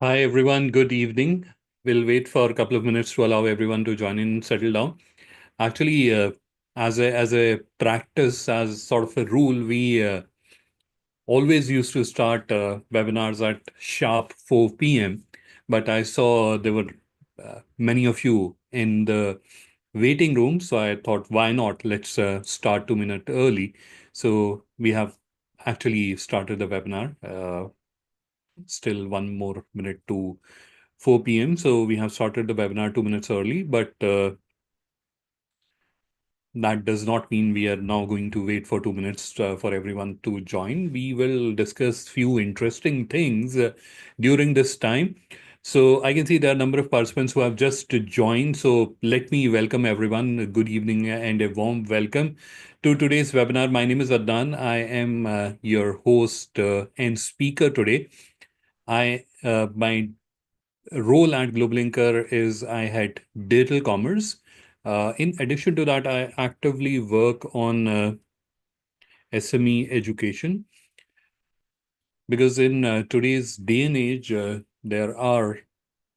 Hi everyone, good evening. We'll wait for a couple of minutes to allow everyone to join in and settle down. Actually, as a practice, as sort of a rule, we always used to start webinars at sharp 4 p.m. But I saw there were many of you in the waiting room, so I thought, why not? Let's start 2 minutes early. So we have actually started the webinar. Still one more minute to 4 p.m. So we have started the webinar 2 minutes early, but that does not mean we are now going to wait for 2 minutes for everyone to join. We will discuss few interesting things during this time. So I can see there are a number of participants who have just joined. So let me welcome everyone. Good evening and a warm welcome to today's webinar. My name is Adnan. I am your host and speaker today. My role at GlobalLinker is I had digital commerce. In addition to that, I actively work on SME education because in today's day and age, there are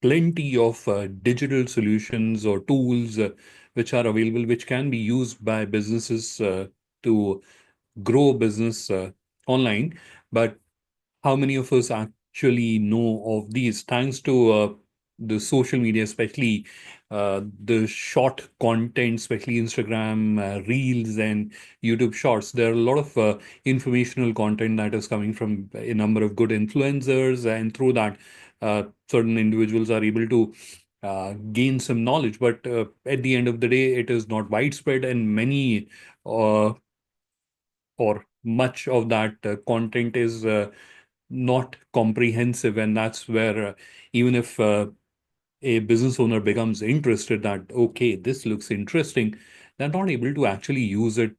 plenty of digital solutions or tools which are available, which can be used by businesses to grow business online. But how many of us actually know of these? Thanks to the social media, especially the short content, especially Instagram Reels and YouTube Shorts. There are a lot of informational content that is coming from a number of good influencers, and through that, certain individuals are able to gain some knowledge. But at the end of the day, it is not widespread, and many uh, or much of that content is not comprehensive. And that's where even if a business owner becomes interested that, okay, this looks interesting, they're not able to actually use it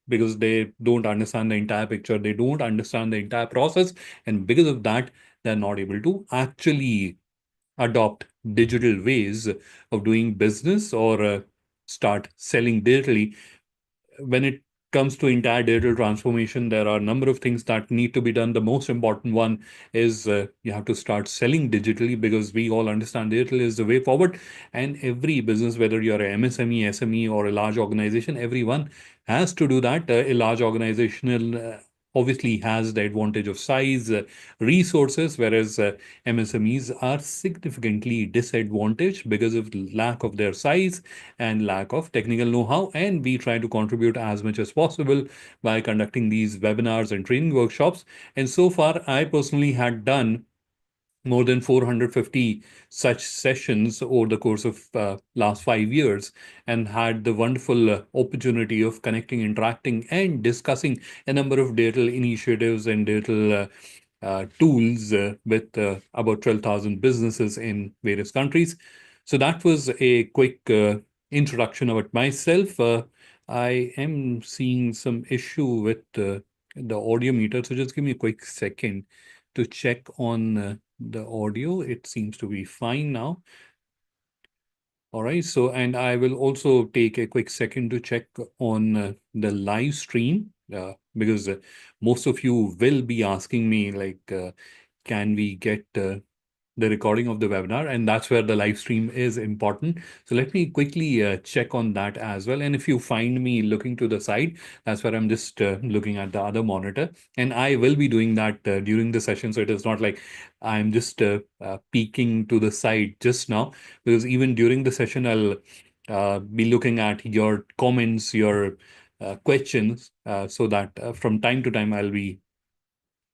because they don't understand the entire picture. They don't understand the entire process. And because of that, they're not able to actually adopt digital ways of doing business or start selling digitally. When it comes to entire digital transformation, there are a number of things that need to be done. The most important one is you have to start selling digitally, because we all understand digital is the way forward. And every business, whether you're a MSME, SME, or a large organization, everyone has to do that. A large organizational obviously has the advantage of size, resources, whereas MSMEs are significantly disadvantaged because of lack of their size and lack of technical know-how. And we try to contribute as much as possible by conducting these webinars and training workshops. And so far, I personally had done more than 450 such sessions over the course of last 5 years, and had the wonderful opportunity of connecting, interacting, and discussing a number of digital initiatives and digital tools with about 12,000 businesses in various countries. So that was a quick introduction about myself. I am seeing some issue with the audio meter, so just give me a quick second to check on the audio. It seems to be fine now. All right. So, and I will also take a quick second to check on the live stream because most of you will be asking me, like, can we get the recording of the webinar? And that's where the live stream is important. So let me quickly check on that as well. And if you find me looking to the side, that's where I'm just looking at the other monitor. And I will be doing that during the session. So it is not like I'm just peeking to the side just now, because even during the session, I'll be looking at your comments, your questions, so that from time to time, I'll be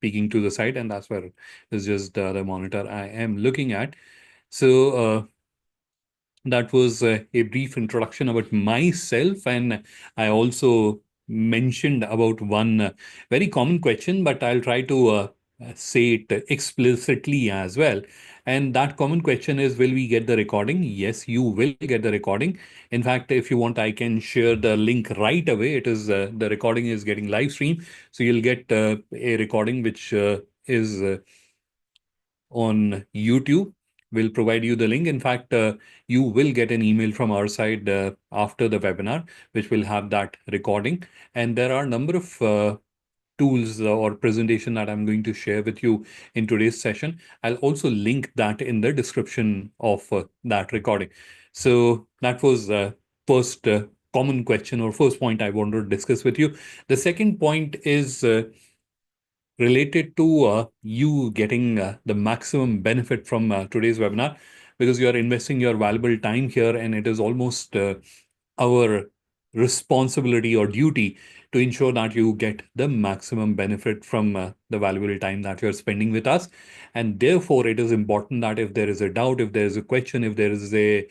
peeking to the side, and that's where is just the monitor I am looking at. So that was a brief introduction about myself, and I also mentioned about one very common question, but I'll try to say it explicitly as well. And that common question is, will we get the recording? Yes, you will get the recording. In fact, if you want, I can share the link right away. It is the recording is getting live stream, so you'll get a recording which is on YouTube. We'll provide you the link. In fact, you will get an email from our side after the webinar, which will have that recording. And there are a number of tools or presentation that I'm going to share with you in today's session. I'll also link that in the description of that recording. So that was first common question or first point I want to discuss with you. The second point is related to you getting the maximum benefit from today's webinar, because you are investing your valuable time here, and it is almost our responsibility or duty to ensure that you get the maximum benefit from the valuable time that you're spending with us. And therefore, it is important that if there is a doubt, if there is a question, if there is a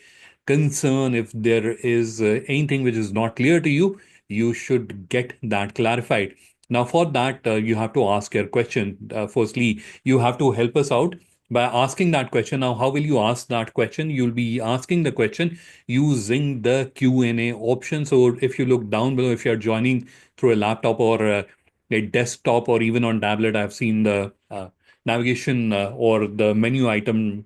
concern, if there is anything which is not clear to you, you should get that clarified. Now, for that, you have to ask your question. Firstly, you have to help us out by asking that question. Now, how will you ask that question? You'll be asking the question using the Q&A option. So if you look down below, if you're joining through a laptop or a desktop or even on tablet, I've seen the navigation or the menu item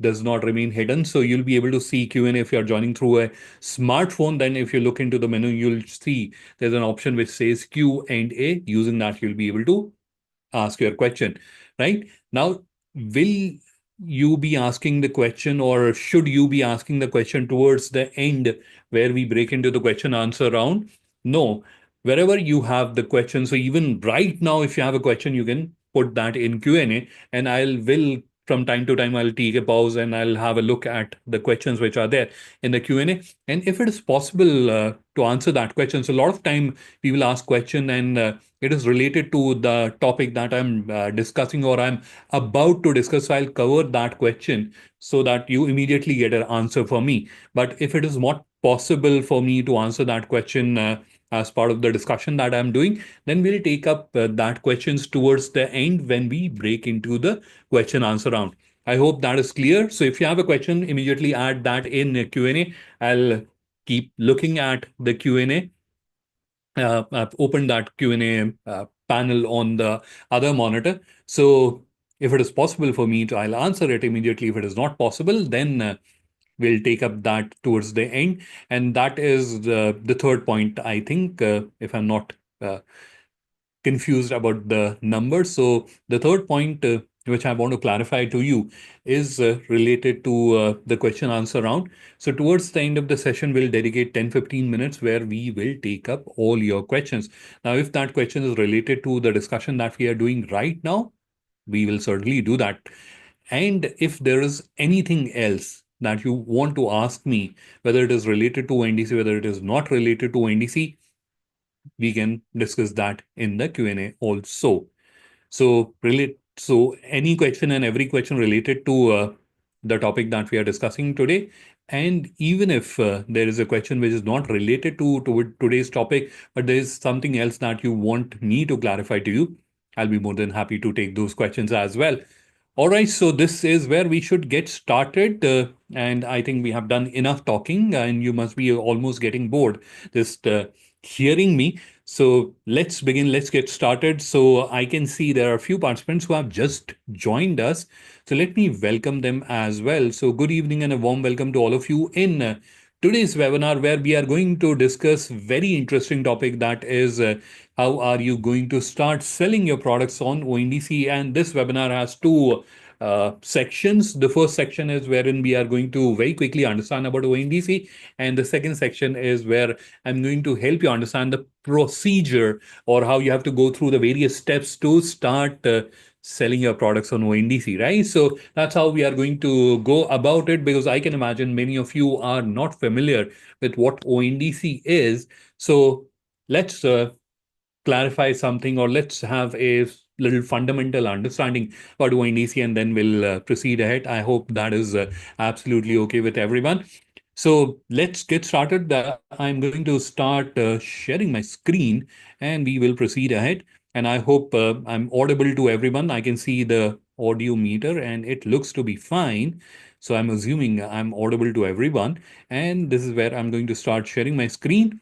does not remain hidden. So you'll be able to see Q&A if you're joining through a smartphone. Then if you look into the menu, you'll see there's an option which says Q&A. Using that, you'll be able to ask your question, right? Now, will you be asking the question, or should you be asking the question towards the end where we break into the question answer round? No, wherever you have the question. So even right now, if you have a question, you can put that in Q&A, and I'll will from time to time I'll take a pause and I'll have a look at the questions which are there in the Q&A. And if it is possible to answer that question, so a lot of time people ask question and it is related to the topic that I'm discussing or I'm about to discuss. So I'll cover that question so that you immediately get an answer for me. But if it is not possible for me to answer that question as part of the discussion that I'm doing, then we'll take up that questions towards the end when we break into the question answer round. I hope that is clear. So if you have a question, immediately add that in Q&A. I'll keep looking at the Q&A. I've opened that Q&A panel on the other monitor. So if it is possible for me to, I'll answer it immediately. If it is not possible, then we'll take up that towards the end. And that is the third point, I think, if I'm not confused about the numbers. So the third point, which I want to clarify to you, is related to the question answer round. So towards the end of the session, we'll dedicate 10-15 minutes where we will take up all your questions. Now, if that question is related to the discussion that we are doing right now, we will certainly do that. And if there is anything else that you want to ask me, whether it is related to ONDC, whether it is not related to ONDC, we can discuss that in the Q&A also. So any question and every question related to the topic that we are discussing today. And even if there is a question which is not related to today's topic, but there is something else that you want me to clarify to you, I'll be more than happy to take those questions as well. All right, so this is where we should get started. And I think we have done enough talking, and you must be almost getting bored just hearing me. So let's begin. Let's get started. So I can see there are a few participants who have just joined us. So let me welcome them as well. So good evening and a warm welcome to all of you in today's webinar, where we are going to discuss very interesting topic, that is how are you going to start selling your products on ONDC. And this webinar has two sections. The first section is wherein we are going to very quickly understand about ONDC, and the second section is where I'm going to help you understand the procedure or how you have to go through the various steps to start selling your products on ONDC, right? So that's how we are going to go about it, because I can imagine many of you are not familiar with what ONDC is. So let's clarify something, or let's have a little fundamental understanding about ONDC, and then we'll proceed ahead. I hope that is absolutely okay with everyone. So let's get started. I'm going to start sharing my screen, and we will proceed ahead. And I hope I'm audible to everyone. I can see the audio meter and it looks to be fine. So I'm assuming I'm audible to everyone. And this is where I'm going to start sharing my screen.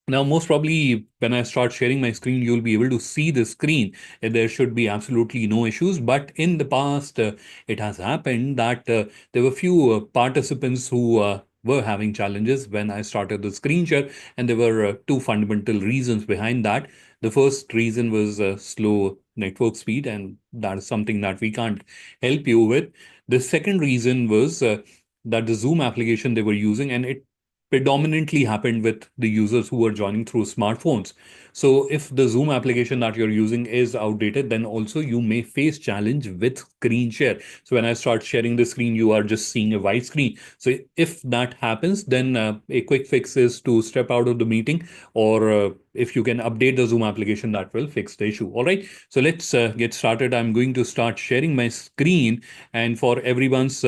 Now, most probably, when I start sharing my screen, you'll be able to see the screen. There should be absolutely no issues. But in the past, it has happened that there were few participants who were having challenges when I started the screen share. And there were two fundamental reasons behind that. The first reason was slow network speed, and that is something that we can't help you with. The second reason was that the Zoom application they were using, and it predominantly happened with the users who were joining through smartphones. So if the Zoom application that you're using is outdated, then also you may face challenge with screen share. So when I start sharing the screen, you are just seeing a white screen. So if that happens, then a quick fix is to step out of the meeting, or if you can update the Zoom application, that will fix the issue. All right. So let's get started. I'm going to start sharing my screen, and for everyone's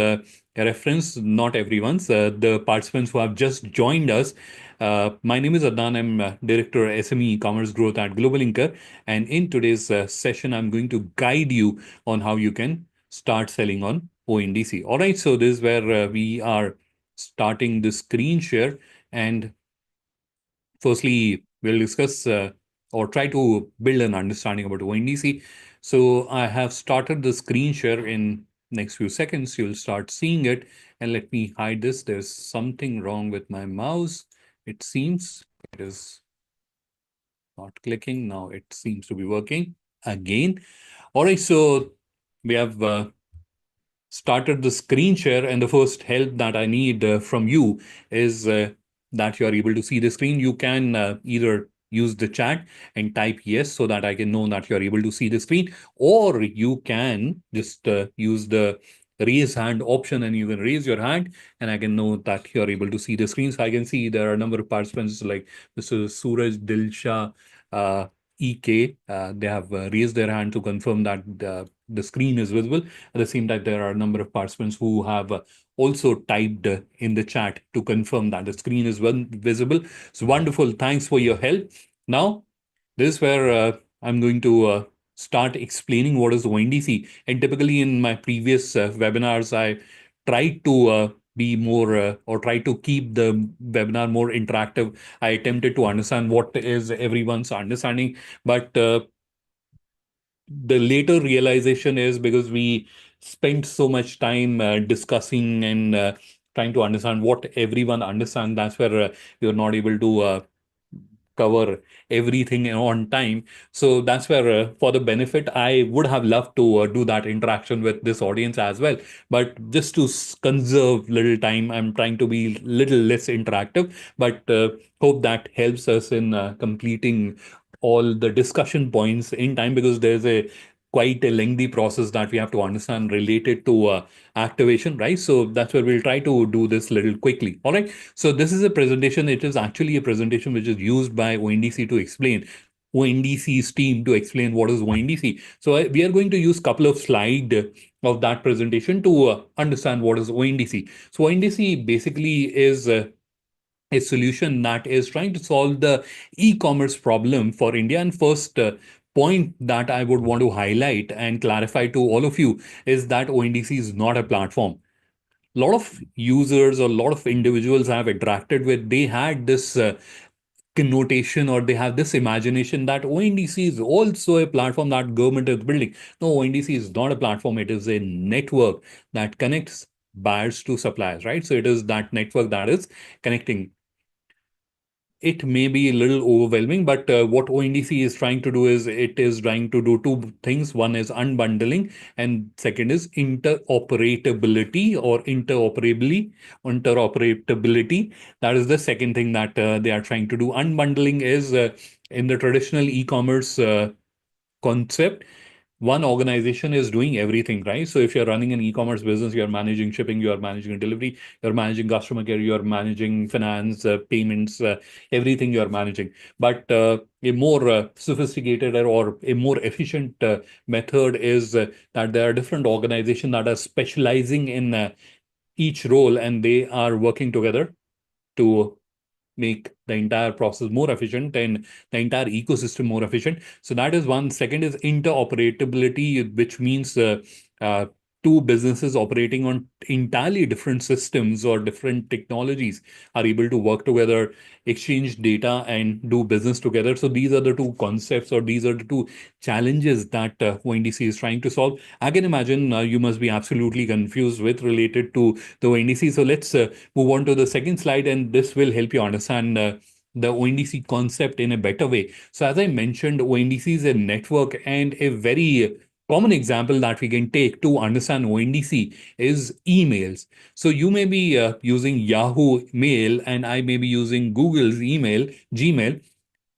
reference, not everyone's, the participants who have just joined us. My name is Adnan. I'm Director SME Commerce Growth at GlobalLinker. And in today's session, I'm going to guide you on how you can start selling on ONDC. All right. So this is where we are starting the screen share. And firstly, we'll discuss or try to build an understanding about ONDC. So I have started the screen share. In next few seconds. You'll start seeing it. And let me hide this. There's something wrong with my mouse. It seems it is not clicking. Now it seems to be working again. All right. So we have started the screen share, and the first help that I need from you is that you are able to see the screen. You can either use the chat and type yes so that I can know that you are able to see the screen, or you can just use the raise hand option, and you can raise your hand and I can know that you are able to see the screen. So I can see there are a number of participants like Mr. Suraj Dilsha, uh, EK. They have raised their hand to confirm that the screen is visible. At the same time, there are a number of participants who have also typed in the chat to confirm that the screen is visible. So wonderful. Thanks for your help. Now, this is where I'm going to start explaining what is ONDC. And typically in my previous webinars, I tried to be more or try to keep the webinar more interactive. I attempted to understand what is everyone's understanding, but the later realization is because we spent so much time discussing and trying to understand what everyone understands. That's where you're not able to cover everything on time. So that's where, for the benefit, I would have loved to do that interaction with this audience as well. But just to conserve little time, I'm trying to be little less interactive. But hope that helps us in completing all the discussion points in time, because there's a quite a lengthy process that we have to understand related to activation, right? So that's where we'll try to do this little quickly. All right. So this is a presentation. It is actually a presentation which is used by ONDC to explain ONDC's team to explain what is ONDC. So we are going to use a couple of slides of that presentation to understand what is ONDC. So ONDC basically is a solution that is trying to solve the e-commerce problem for India. And first point that I would want to highlight and clarify to all of you is that ONDC is not a platform. A lot of users or a lot of individuals have interacted with, they had this connotation, or they have this imagination that ONDC is also a platform that government is building. No, ONDC is not a platform. It is a network that connects buyers to suppliers, right? So it is that network that is connecting. It may be a little overwhelming, but what ONDC is trying to do is it is trying to do two things. One is unbundling, and second is interoperability or interoperability. That is the second thing that they are trying to do. Unbundling is in the traditional e-commerce concept, one organization is doing everything, right? So if you're running an e-commerce business, you're managing shipping, you're managing delivery, you're managing customer care, you're managing finance, payments, everything you're managing. But a more sophisticated or a more efficient method is that there are different organizations that are specializing in each role, and they are working together to make the entire process more efficient and the entire ecosystem more efficient. So that is one. Second is interoperability, which means uh, two businesses operating on entirely different systems or different technologies are able to work together, exchange data, and do business together. So these are the two concepts, or these are the two challenges that ONDC is trying to solve. I can imagine you must be absolutely confused with related to the ONDC. So let's move on to the second slide, and this will help you understand the ONDC concept in a better way. So as I mentioned, ONDC is a network, and a very common example that we can take to understand ONDC is emails. So you may be using Yahoo Mail, and I may be using Google's email, Gmail,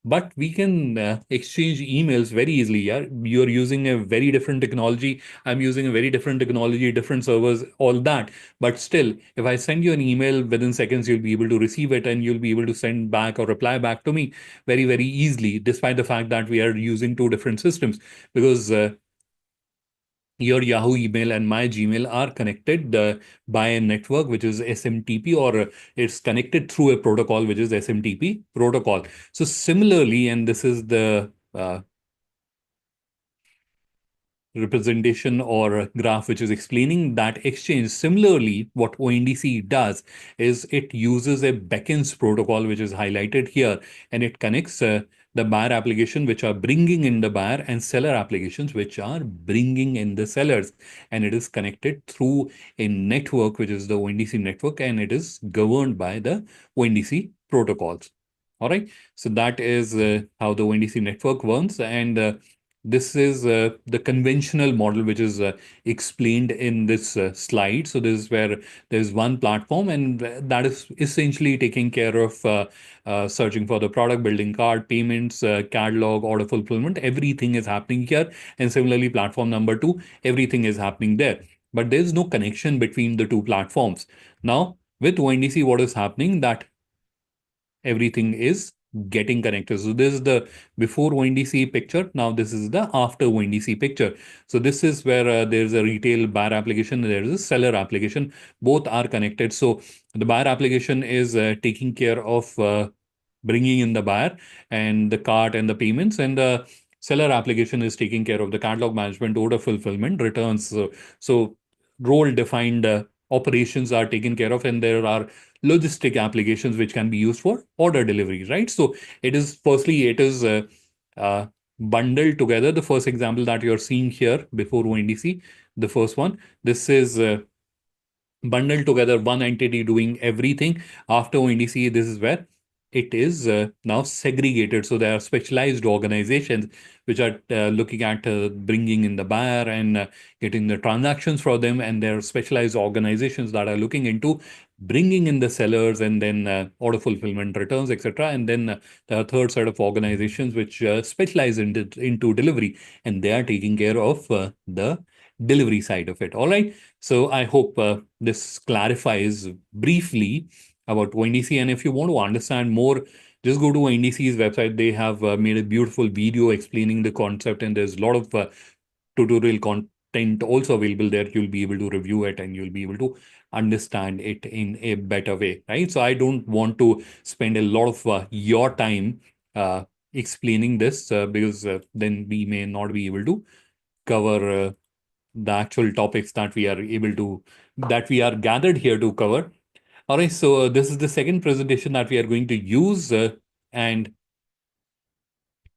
but we can exchange emails very easily. Yeah, you're using a very different technology. I'm using a very different technology, different servers, all that. But still, if I send you an email within seconds, you'll be able to receive it, and you'll be able to send back or reply back to me very, very easily, despite the fact that we are using two different systems. Because your Yahoo email and my Gmail are connected by a network which is SMTP, or it's connected through a protocol which is SMTP protocol. So similarly, and this is the representation or graph which is explaining that exchange. Similarly, what ONDC does is it uses a backends protocol which is highlighted here, and it connects the buyer application which are bringing in the buyer, and seller applications which are bringing in the sellers, and it is connected through a network which is the ONDC network, and it is governed by the ONDC protocols. All right, so that is how the ONDC network works, and this is the conventional model which is explained in this slide. So this is where there's one platform, and that is essentially taking care of searching for the product, building cart, payments, catalog, order fulfillment. Everything is happening here. And similarly, platform number two, everything is happening there. But there's no connection between the two platforms. Now, with ONDC, what is happening that everything is getting connected. So this is the before ONDC picture. Now this is the after ONDC picture. So this is where there's a retail buyer application, there is a seller application. Both are connected. So the buyer application is taking care of bringing in the buyer and the cart and the payments, and the seller application is taking care of the catalog management, order fulfillment, returns. So role defined operations are taken care of, and there are logistic applications which can be used for order delivery, right? So it is firstly, it is uh, bundled together. The first example that you're seeing here before ONDC, the first one, this is bundled together, one entity doing everything. After ONDC, this is where it is now segregated. So there are specialized organizations which are looking at bringing in the buyer and getting the transactions for them. And there are specialized organizations that are looking into bringing in the sellers, and then order fulfillment, returns, etc. And then there are third set of organizations which specialize into delivery, and they are taking care of the delivery side of it. All right. So I hope this clarifies briefly about ONDC. And if you want to understand more, just go to ONDC's website. They have made a beautiful video explaining the concept, and there's a lot of tutorial content also available there. You'll be able to review it, and you'll be able to understand it in a better way, right? So I don't want to spend a lot of your time uh, explaining this because then we may not be able to cover the actual topics that we are gathered here to cover. All right, so this is the second presentation that we are going to use, and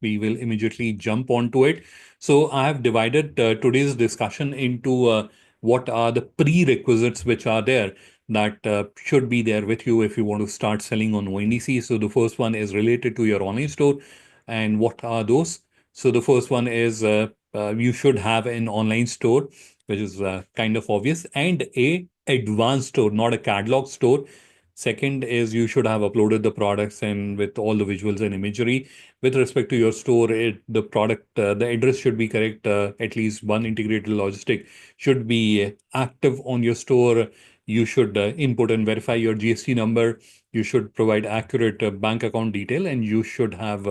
we will immediately jump onto it. So I have divided today's discussion into what are the prerequisites which are there that should be there with you if you want to start selling on ONDC. So the first one is related to your online store. And what are those? So the first one is you should have an online store, which is kind of obvious, and a advanced store, not a catalog store. Second is you should have uploaded the products and with all the visuals and imagery. With respect to your store, the product, the address should be correct. At least one integrated logistic should be active on your store. You should input and verify your GST number. You should provide accurate bank account detail, and you should have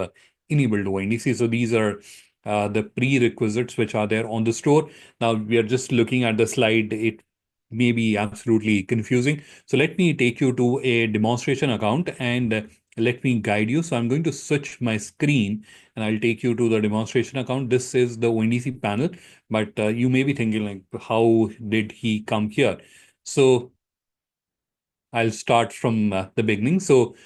enabled ONDC. So these are the prerequisites which are there on the store. Now we are just looking at the slide. It may be absolutely confusing. So let me take you to a demonstration account, and let me guide you. So I'm going to switch my screen, and I'll take you to the demonstration account. This is the ONDC panel, but you may be thinking like, how did he come here? So I'll start from the beginning. So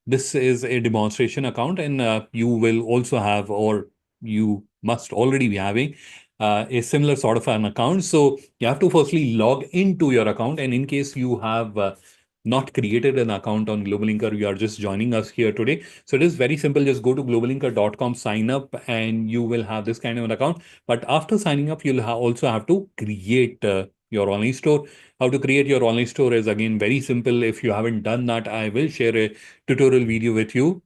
this is a demonstration account, and you will also have, or you must already be having a similar sort of an account. So you have to firstly log into your account. And in case you have not created an account on GlobalLinker, you are just joining us here today. So it is very simple. Just go to globallinker.com, sign up, and you will have this kind of an account. But after signing up, you'll also have to create your online store. How to create your online store is again very simple. If you haven't done that, I will share a tutorial video with you,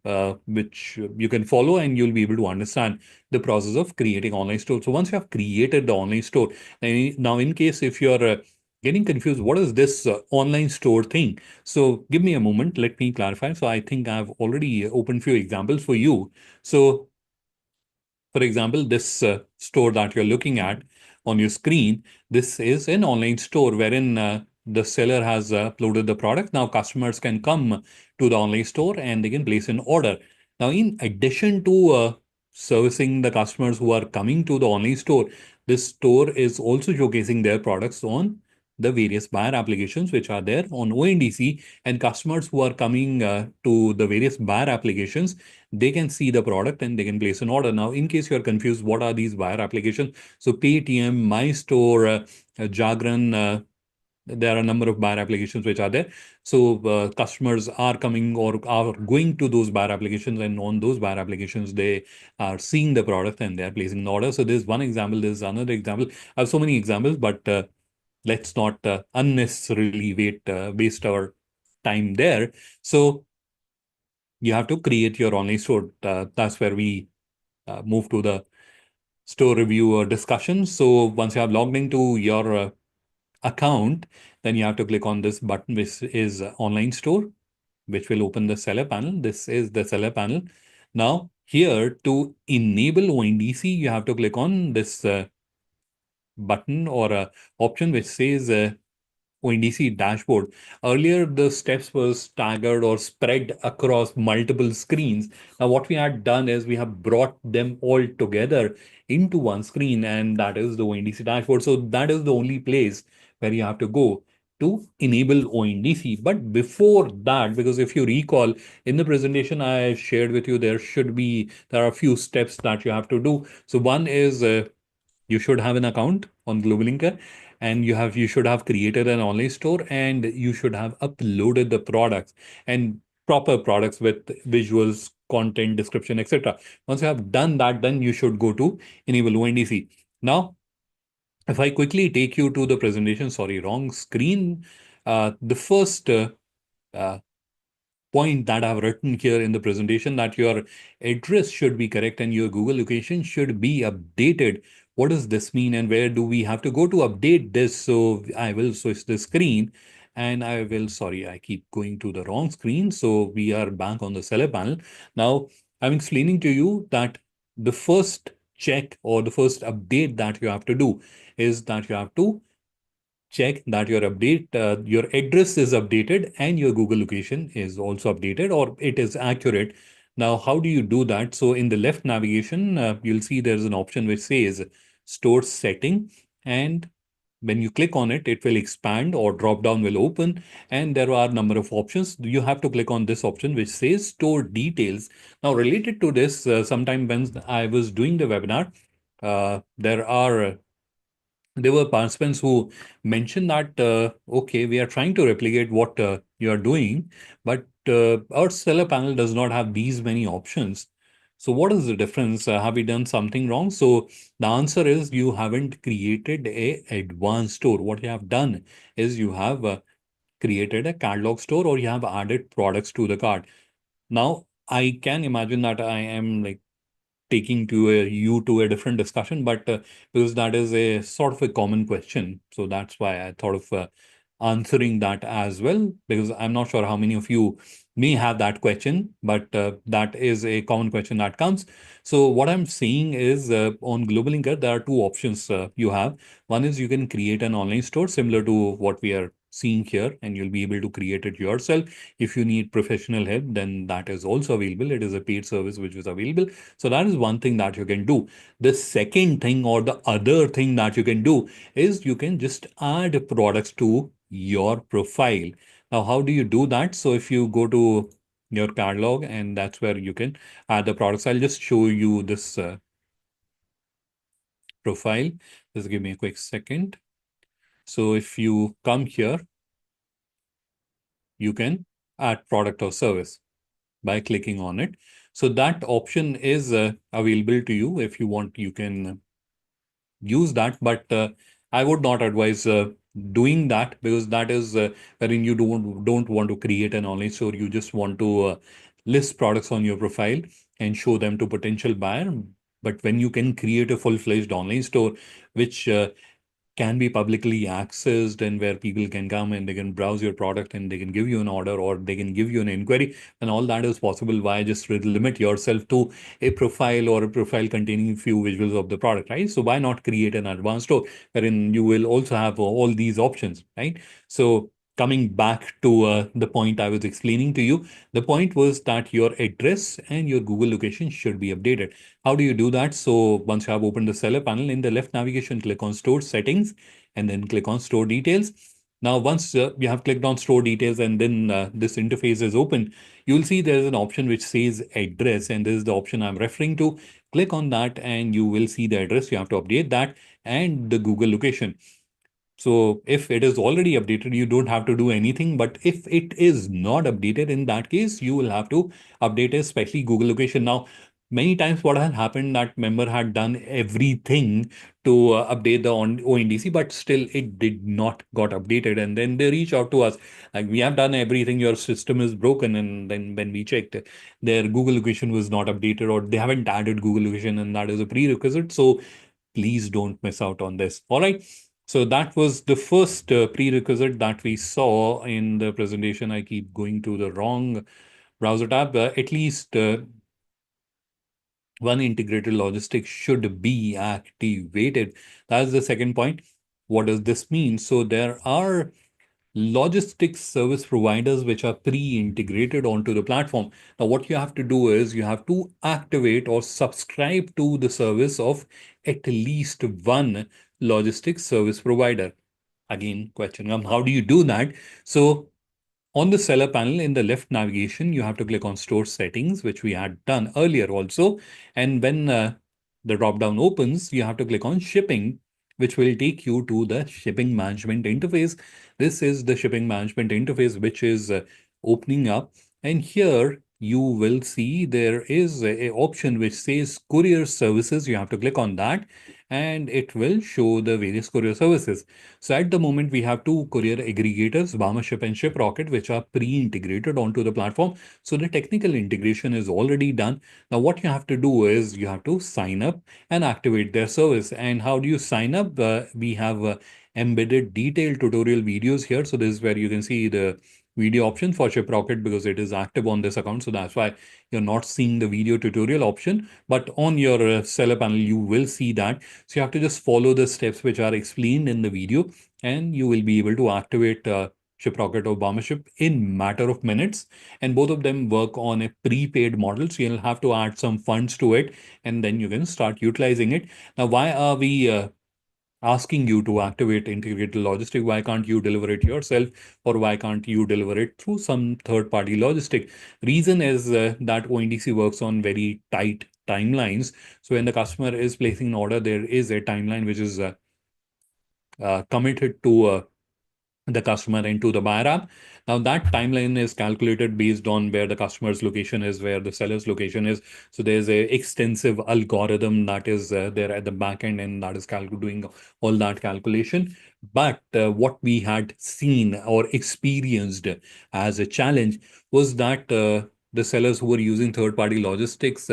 which you can follow, and you'll be able to understand the process of creating online store. So once you have created the online store, now in case if you're getting confused, what is this online store thing? So give me a moment. Let me clarify. So I think I've already opened few examples for you. So for example, this store that you're looking at on your screen, this is an online store wherein the seller has uploaded the product. Now customers can come to the online store and they can place an order. Now, in addition to servicing the customers who are coming to the online store, this store is also showcasing their products on the various buyer applications which are there on ONDC, and customers who are coming to the various buyer applications, they can see the product and they can place an order. Now, in case you're confused, what are these buyer applications? So Paytm, My Store, Jagran, there are a number of buyer applications which are there. So customers are coming or are going to those buyer applications, and on those buyer applications, they are seeing the product and they're placing an order. So there's one example, there's another example. I have so many examples, but let's not unnecessarily waste our time there. So you have to create your online store. That's where we move to the store review or discussion. So once you have logged into your account, then you have to click on this button, which is online store, which will open the seller panel. This is the seller panel. Now, here to enable ONDC, you have to click on this button or option which says ONDC dashboard. Earlier, the steps were staggered or spread across multiple screens. Now, what we had done is we have brought them all together into one screen, and that is the ONDC dashboard. So that is the only place where you have to go to enable ONDC. But before that, because if you recall in the presentation I shared with you, there are a few steps that you have to do. So one is you should have an account on GlobalLinker, and you should have created an online store, and you should have uploaded the products and proper products with visuals, content, description, etc. Once you have done that, then you should go to enable ONDC. Now, if I quickly take you to the presentation, sorry, wrong screen. The first uh, point that I've written here in the presentation, that your address should be correct and your Google location should be updated. What does this mean, and where do we have to go to update this? So I will switch the screen and sorry, I keep going to the wrong screen. So we are back on the seller panel. Now I'm explaining to you that the first check or the first update that you have to do is that you have to check that your address is updated and your Google location is also updated, or it is accurate. Now, how do you do that? So in the left navigation, you'll see there's an option which says store setting. And when you click on it, it will expand or drop down will open. And there are a number of options. You have to click on this option which says store details. Now, related to this, sometime when I was doing the webinar, there were participants who mentioned that, okay, we are trying to replicate what you are doing, but our seller panel does not have these many options. So what is the difference? Have we done something wrong? So the answer is you haven't created a advanced store. What you have done is you have created a catalog store, or you have added products to the cart. Now, I can imagine that I am like taking you to a different discussion, but because that is a sort of a common question, so that's why I thought of answering that as well, because I'm not sure how many of you may have that question, but that is a common question that comes. So what I'm saying is on GlobalLinker, there are two options you have. One is you can create an online store similar to what we are seeing here, and you'll be able to create it yourself. If you need professional help, then that is also available. It is a paid service which is available. So that is one thing that you can do. The second thing or the other thing that you can do is you can just add products to your profile. Now, how do you do that? So if you go to your catalog, and that's where you can add the products. I'll just show you this profile. Just give me a quick second. So if you come here, you can add product or service by clicking on it. So that option is available to you. If you want, you can use that, but I would not advise doing that, because that is wherein you don't want to create an online store. You just want to list products on your profile and show them to potential buyer. But when you can create a full-fledged online store, which can be publicly accessed, and where people can come and they can browse your product and they can give you an order or they can give you an inquiry, and all that is possible. Why just limit yourself to a profile, or a profile containing few visuals of the product, right? So why not create an advanced store wherein you will also have all these options, right? So coming back to the point I was explaining to you, the point was that your address and your Google location should be updated. How do you do that? So once you have opened the seller panel, in the left navigation, click on store settings and then click on store details. Now, once you have clicked on store details and then this interface is open, you'll see there's an option which says address, and this is the option I'm referring to. Click on that and you will see the address. You have to update that and the Google location. So if it is already updated, you don't have to do anything. But if it is not updated, in that case, you will have to update, especially Google location. Now, many times what had happened, that member had done everything to update the ONDC, but still it did not got updated. And then they reach out to us like, we have done everything, your system is broken. And then when we checked, their Google location was not updated, or they haven't added Google location, and that is a prerequisite. So please don't miss out on this. All right. So that was the first prerequisite that we saw in the presentation. I keep going to the wrong browser tab. At least one integrated logistics should be activated. That's the second point. What does this mean? So there are logistics service providers which are pre-integrated onto the platform. Now, what you have to do is you have to activate or subscribe to the service of at least one logistics service provider. Again, question comes, how do you do that? So on the seller panel in the left navigation, you have to click on store settings, which we had done earlier also. And when the drop-down opens, you have to click on shipping, which will take you to the shipping management interface. This is the shipping management interface, which is opening up. And here you will see there is a option which says courier services. You have to click on that and it will show the various courier services. So at the moment, we have two courier aggregators, Ship and ShipRocket, which are pre-integrated onto the platform. So the technical integration is already done. Now, what you have to do is you have to sign up and activate their service. And how do you sign up? We have embedded detailed tutorial videos here. So this is where you can see the video option for ShipRocket, because it is active on this account. So that's why you're not seeing the video tutorial option. But on your seller panel, you will see that. So you have to just follow the steps which are explained in the video, and you will be able to activate ShipRocket or Ship in matter of minutes. And both of them work on a prepaid model. So you'll have to add some funds to it, and then you can start utilizing it. Now, why are we asking you to activate integrated logistic? Why can't you deliver it yourself, or why can't you deliver it through some third-party logistic? Reason is that ONDC works on very tight timelines. So when the customer is placing an order, there is a timeline which is committed to the customer into the buyer app. Now that timeline is calculated based on where the customer's location is, where the seller's location is. So there's a extensive algorithm that is there at the back end, and that is doing all that calculation. But what we had seen or experienced as a challenge was that the sellers who were using third-party logistics,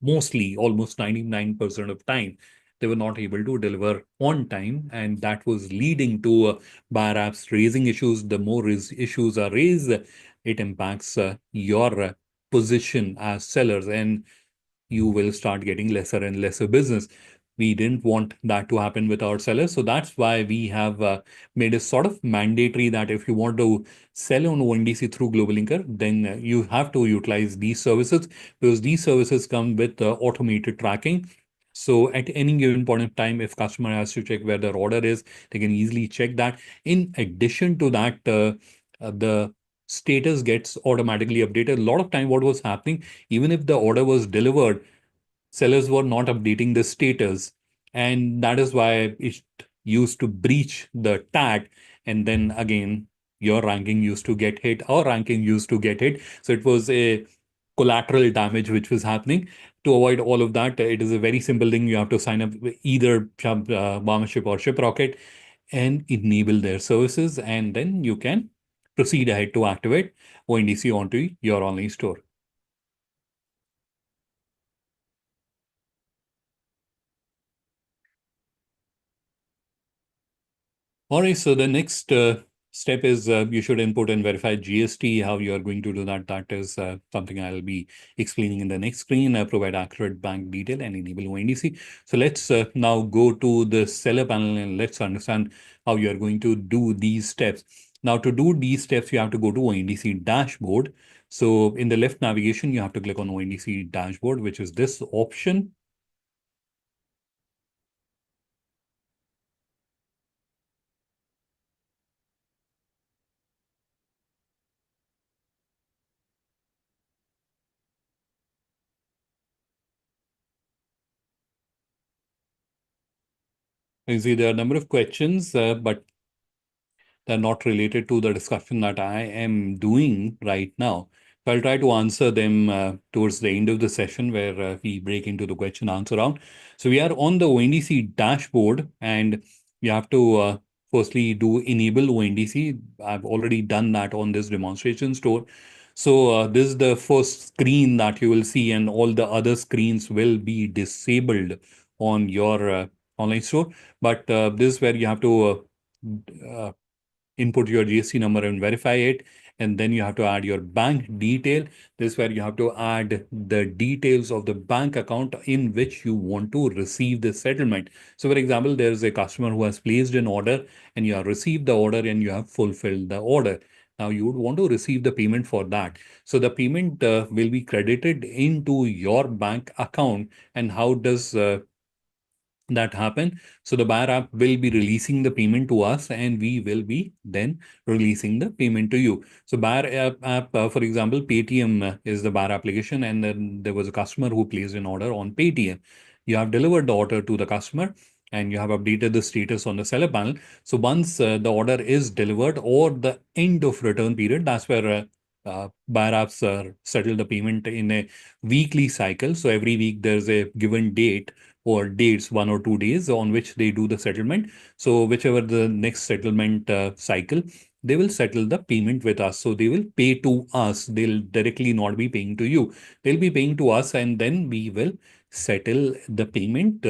mostly almost 99% of time, they were not able to deliver on time, and that was leading to buyer apps raising issues. The more issues are raised, it impacts your position as sellers, and you will start getting lesser and lesser business. We didn't want that to happen with our sellers. So that's why we have made a sort of mandatory that if you want to sell on ONDC through GlobalLinker, then you have to utilize these services, because these services come with automated tracking. So at any given point of time, if customer has to check where their order is, they can easily check that. In addition to that, the status gets automatically updated. A lot of time, what was happening, even if the order was delivered, sellers were not updating the status. And that is why it used to breach the tag. And then again, your ranking used to get hit, our ranking used to get hit. So it was a collateral damage which was happening. To avoid all of that, it is a very simple thing. You have to sign up with either Barmaship or ShipRocket and enable their services, and then you can proceed ahead to activate ONDC onto your online store. All right, so the next step is you should input and verify GST. How you are going to do that, that is something I'll be explaining in the next screen. Provide accurate bank detail and enable ONDC. So let's now go to the seller panel and let's understand how you are going to do these steps. Now, to do these steps, you have to go to ONDC dashboard. So in the left navigation, you have to click on ONDC dashboard, which is this option. You see, there are a number of questions, but they're not related to the discussion that I am doing right now. So I'll try to answer them towards the end of the session where we break into the question answer round. So we are on the ONDC dashboard and you have to firstly do enable ONDC. I've already done that on this demonstration store. So this is the first screen that you will see and all the other screens will be disabled on your online store. But this is where you have to input your GST number and verify it. And then you have to add your bank detail. This is where you have to add the details of the bank account in which you want to receive the settlement. So, for example, there's a customer who has placed an order and you have received the order and you have fulfilled the order. Now, you would want to receive the payment for that. So, the payment will be credited into your bank account. And how does that happen? So the buyer app will be releasing the payment to us and we will be then releasing the payment to you. So buyer app for example, Paytm is the buyer application and then there was a customer who placed an order on Paytm. You have delivered the order to the customer and you have updated the status on the seller panel. So once the order is delivered or the end of return period, that's where buyer apps settle the payment in a weekly cycle. So every week there's a given date or dates, 1 or 2 days on which they do the settlement. So whichever the next settlement cycle, they will settle the payment with us. So they will pay to us. They'll directly not be paying to you. They'll be paying to us and then we will settle the payment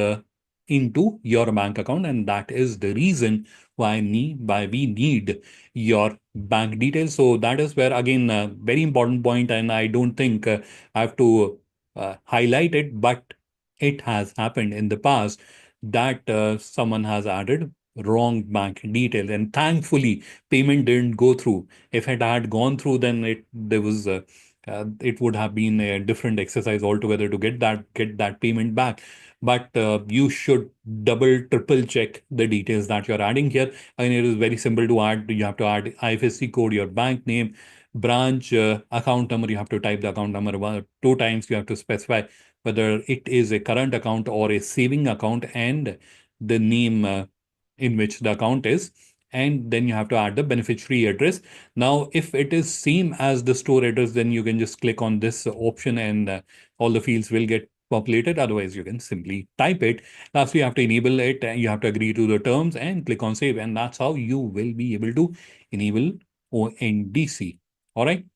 into your bank account. And that is the reason why we need your bank details. So that is where, again, a very important point, and I don't think I have to highlight it, but it has happened in the past that someone has added wrong bank details, and thankfully payment didn't go through. If it had gone through, then it would have been a different exercise altogether to get that payment back. But you should double triple check the details that you're adding here. And it is very simple to add. You have to add IFSC code, your bank name, branch, account number. You have to type the account number 2 times. You have to specify whether it is a current account or a saving account and the name in which the account is. And then you have to add the beneficiary address. Now, if it is same as the store address, then you can just click on this option and all the fields will get populated. Otherwise, you can simply type it. Lastly, you have to enable it and you have to agree to the terms and click on save. And that's how you will be able to enable ONDC. All right.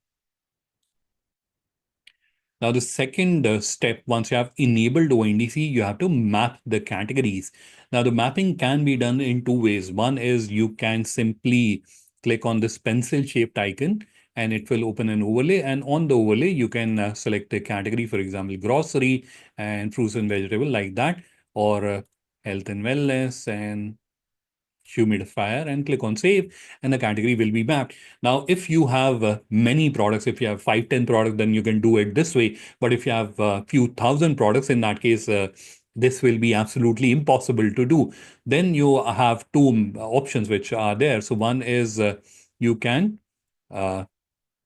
Now, the second step, once you have enabled ONDC, you have to map the categories. Now, the mapping can be done in two ways. One is you can simply click on this pencil-shaped icon and it will open an overlay. And on the overlay, you can select the category, for example, grocery and fruits and vegetable like that, or health and wellness and humidifier, and click on save and the category will be mapped. Now, if you have many products, if you have 5, 10 products, then you can do it this way. But if you have a few thousand products, in that case, this will be absolutely impossible to do. Then you have two options which are there. So one is you can uh,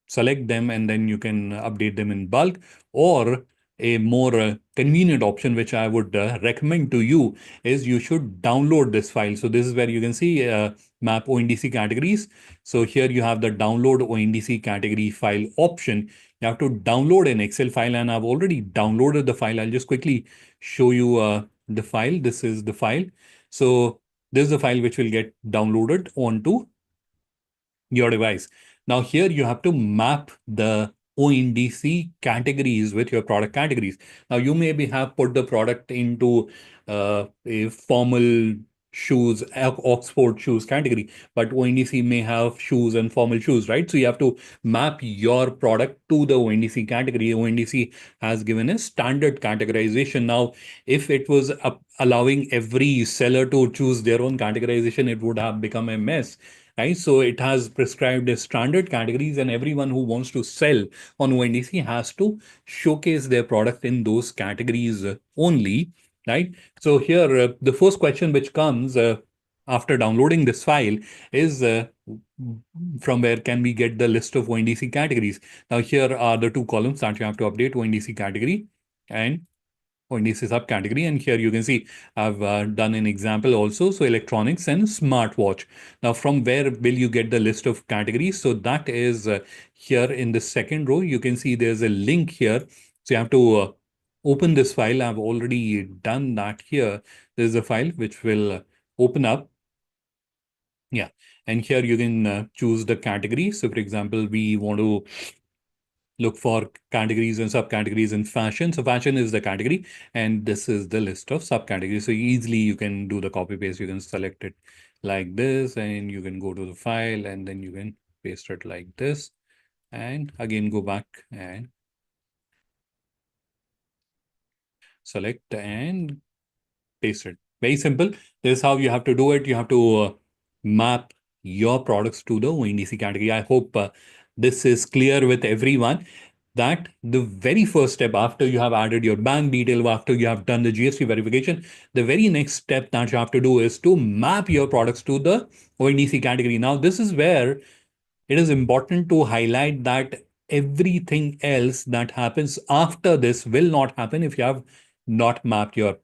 select them and then you can update them in bulk, or a more convenient option, which I would recommend to you, is you should download this file. So this is where you can see map ONDC categories. So here you have the download ONDC category file option. You have to download an Excel file, and I've already downloaded the file. I'll just quickly show you the file. This is the file. So this is the file which will get downloaded onto your device. Now here you have to map the ONDC categories with your product categories. Now you maybe have put the product into a formal shoes, Oxford shoes category, but ONDC may have shoes and formal shoes, right? So you have to map your product to the ONDC category. ONDC has given a standard categorization. Now, if it was allowing every seller to choose their own categorization, it would have become a mess, right? So it has prescribed a standard categories, and everyone who wants to sell on ONDC has to showcase their product in those categories only, right? So here, the first question which comes after downloading this file is from where can we get the list of ONDC categories? Now here are the two columns that you have to update: ONDC category and ONDC subcategory. And here you can see I've done an example also. So electronics and smartwatch. Now, from where will you get the list of categories? So that is here in the second row. You can see there's a link here. So you have to open this file. I've already done that here. There's a file which will open up. Yeah. And here you can choose the category. So for example, we want to look for categories and subcategories in fashion. So fashion is the category, and this is the list of subcategories. So easily you can do the copy paste. You can select it like this, and you can go to the file, and then you can paste it like this. And again, go back and select and paste it. Very simple. This is how you have to do it. You have to map your products to the ONDC category. I hope this is clear with everyone, that the very first step after you have added your bank detail, after you have done the GST verification, the very next step that you have to do is to map your products to the ONDC category. Now, this is where it is important to highlight that everything else that happens after this will not happen if you have not mapped your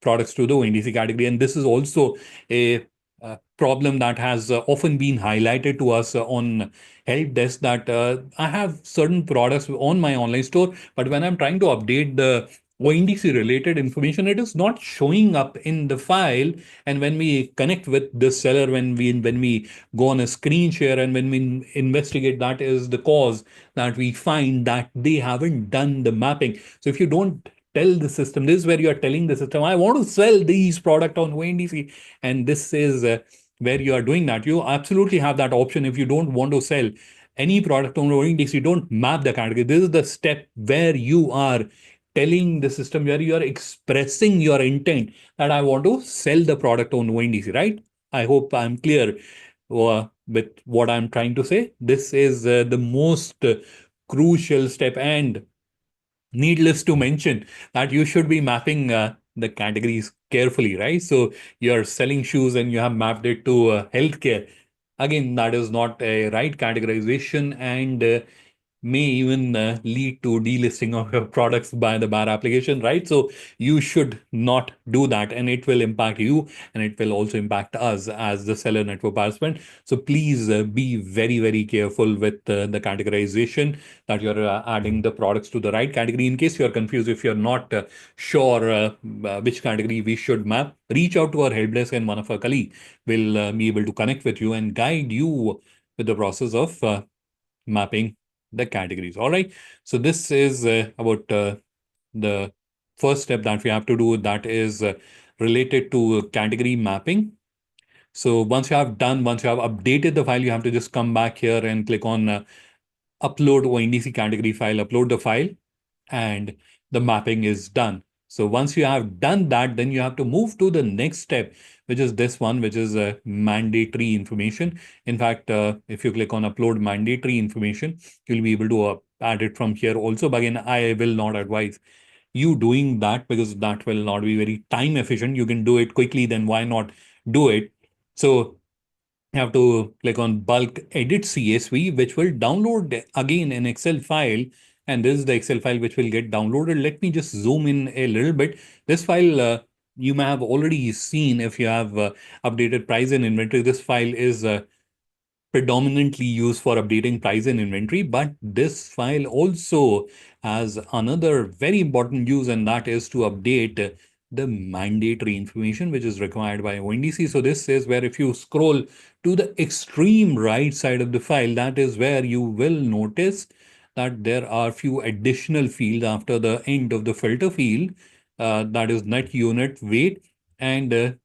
products to the ONDC category. And this is also a problem that has often been highlighted to us on help desk, that I have certain products on my online store, but when I'm trying to update the ONDC related information, it is not showing up in the file. And when we connect with the seller, when we go on a screen share and when we investigate, that is the cause that we find that they haven't done the mapping. So if you don't tell the system, this is where you are telling the system, I want to sell these product on ONDC, and this is where you are doing that. You absolutely have that option. If you don't want to sell any product on ONDC, don't map the category. This is the step where you are telling the system, where you are expressing your intent that I want to sell the product on ONDC, right? I hope I'm clear with what I'm trying to say. This is the most crucial step, and needless to mention that you should be mapping the categories carefully, right? So you're selling shoes and you have mapped it to healthcare. Again, that is not a right categorization, and may even lead to delisting of your products by the bar application, right? So you should not do that, and it will impact you, and it will also impact us as the seller network participant. So please be very, very careful with the categorization, that you're adding the products to the right category. In case you're confused, if you're not sure which category we should map, reach out to our help desk, and one of our colleagues will be able to connect with you and guide you with the process of mapping the categories. All right. So this is about the first step that we have to do, that is related to category mapping. So once you have updated the file, you have to just come back here and click on upload ONDC category file, upload the file, and the mapping is done. So once you have done that, then you have to move to the next step, which is this one, which is mandatory information. In fact, if you click on upload mandatory information, you'll be able to add it from here also. But again, I will not advise you doing that, because that will not be very time efficient. You can do it quickly, then why not do it? So you have to click on bulk edit CSV, which will download again an Excel file And this is the Excel file which will get downloaded. Let me just zoom in a little bit. This file you may have already seen if you have updated price and inventory. This file is predominantly used for updating price and inventory, but this file also has another very important use, and that is to update the mandatory information which is required by ONDC. So this is where if you scroll to the extreme right side of the file, that is where you will notice that there are few additional fields after the end of the filter field, that is net unit weight and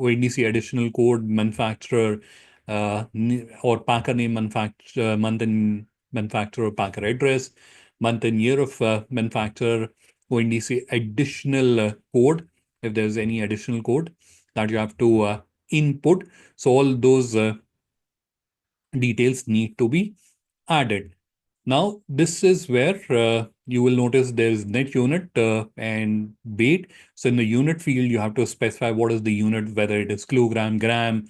ONDC additional code, manufacturer, or packer name, manufacturer, month and manufacturer, packer address, month and year of manufacturer, ONDC additional code, if there's any additional code that you have to input. So all those details need to be added. Now, this is where you will notice there's net unit and weight. So in the unit field, you have to specify what is the unit, whether it is kilogram, gram,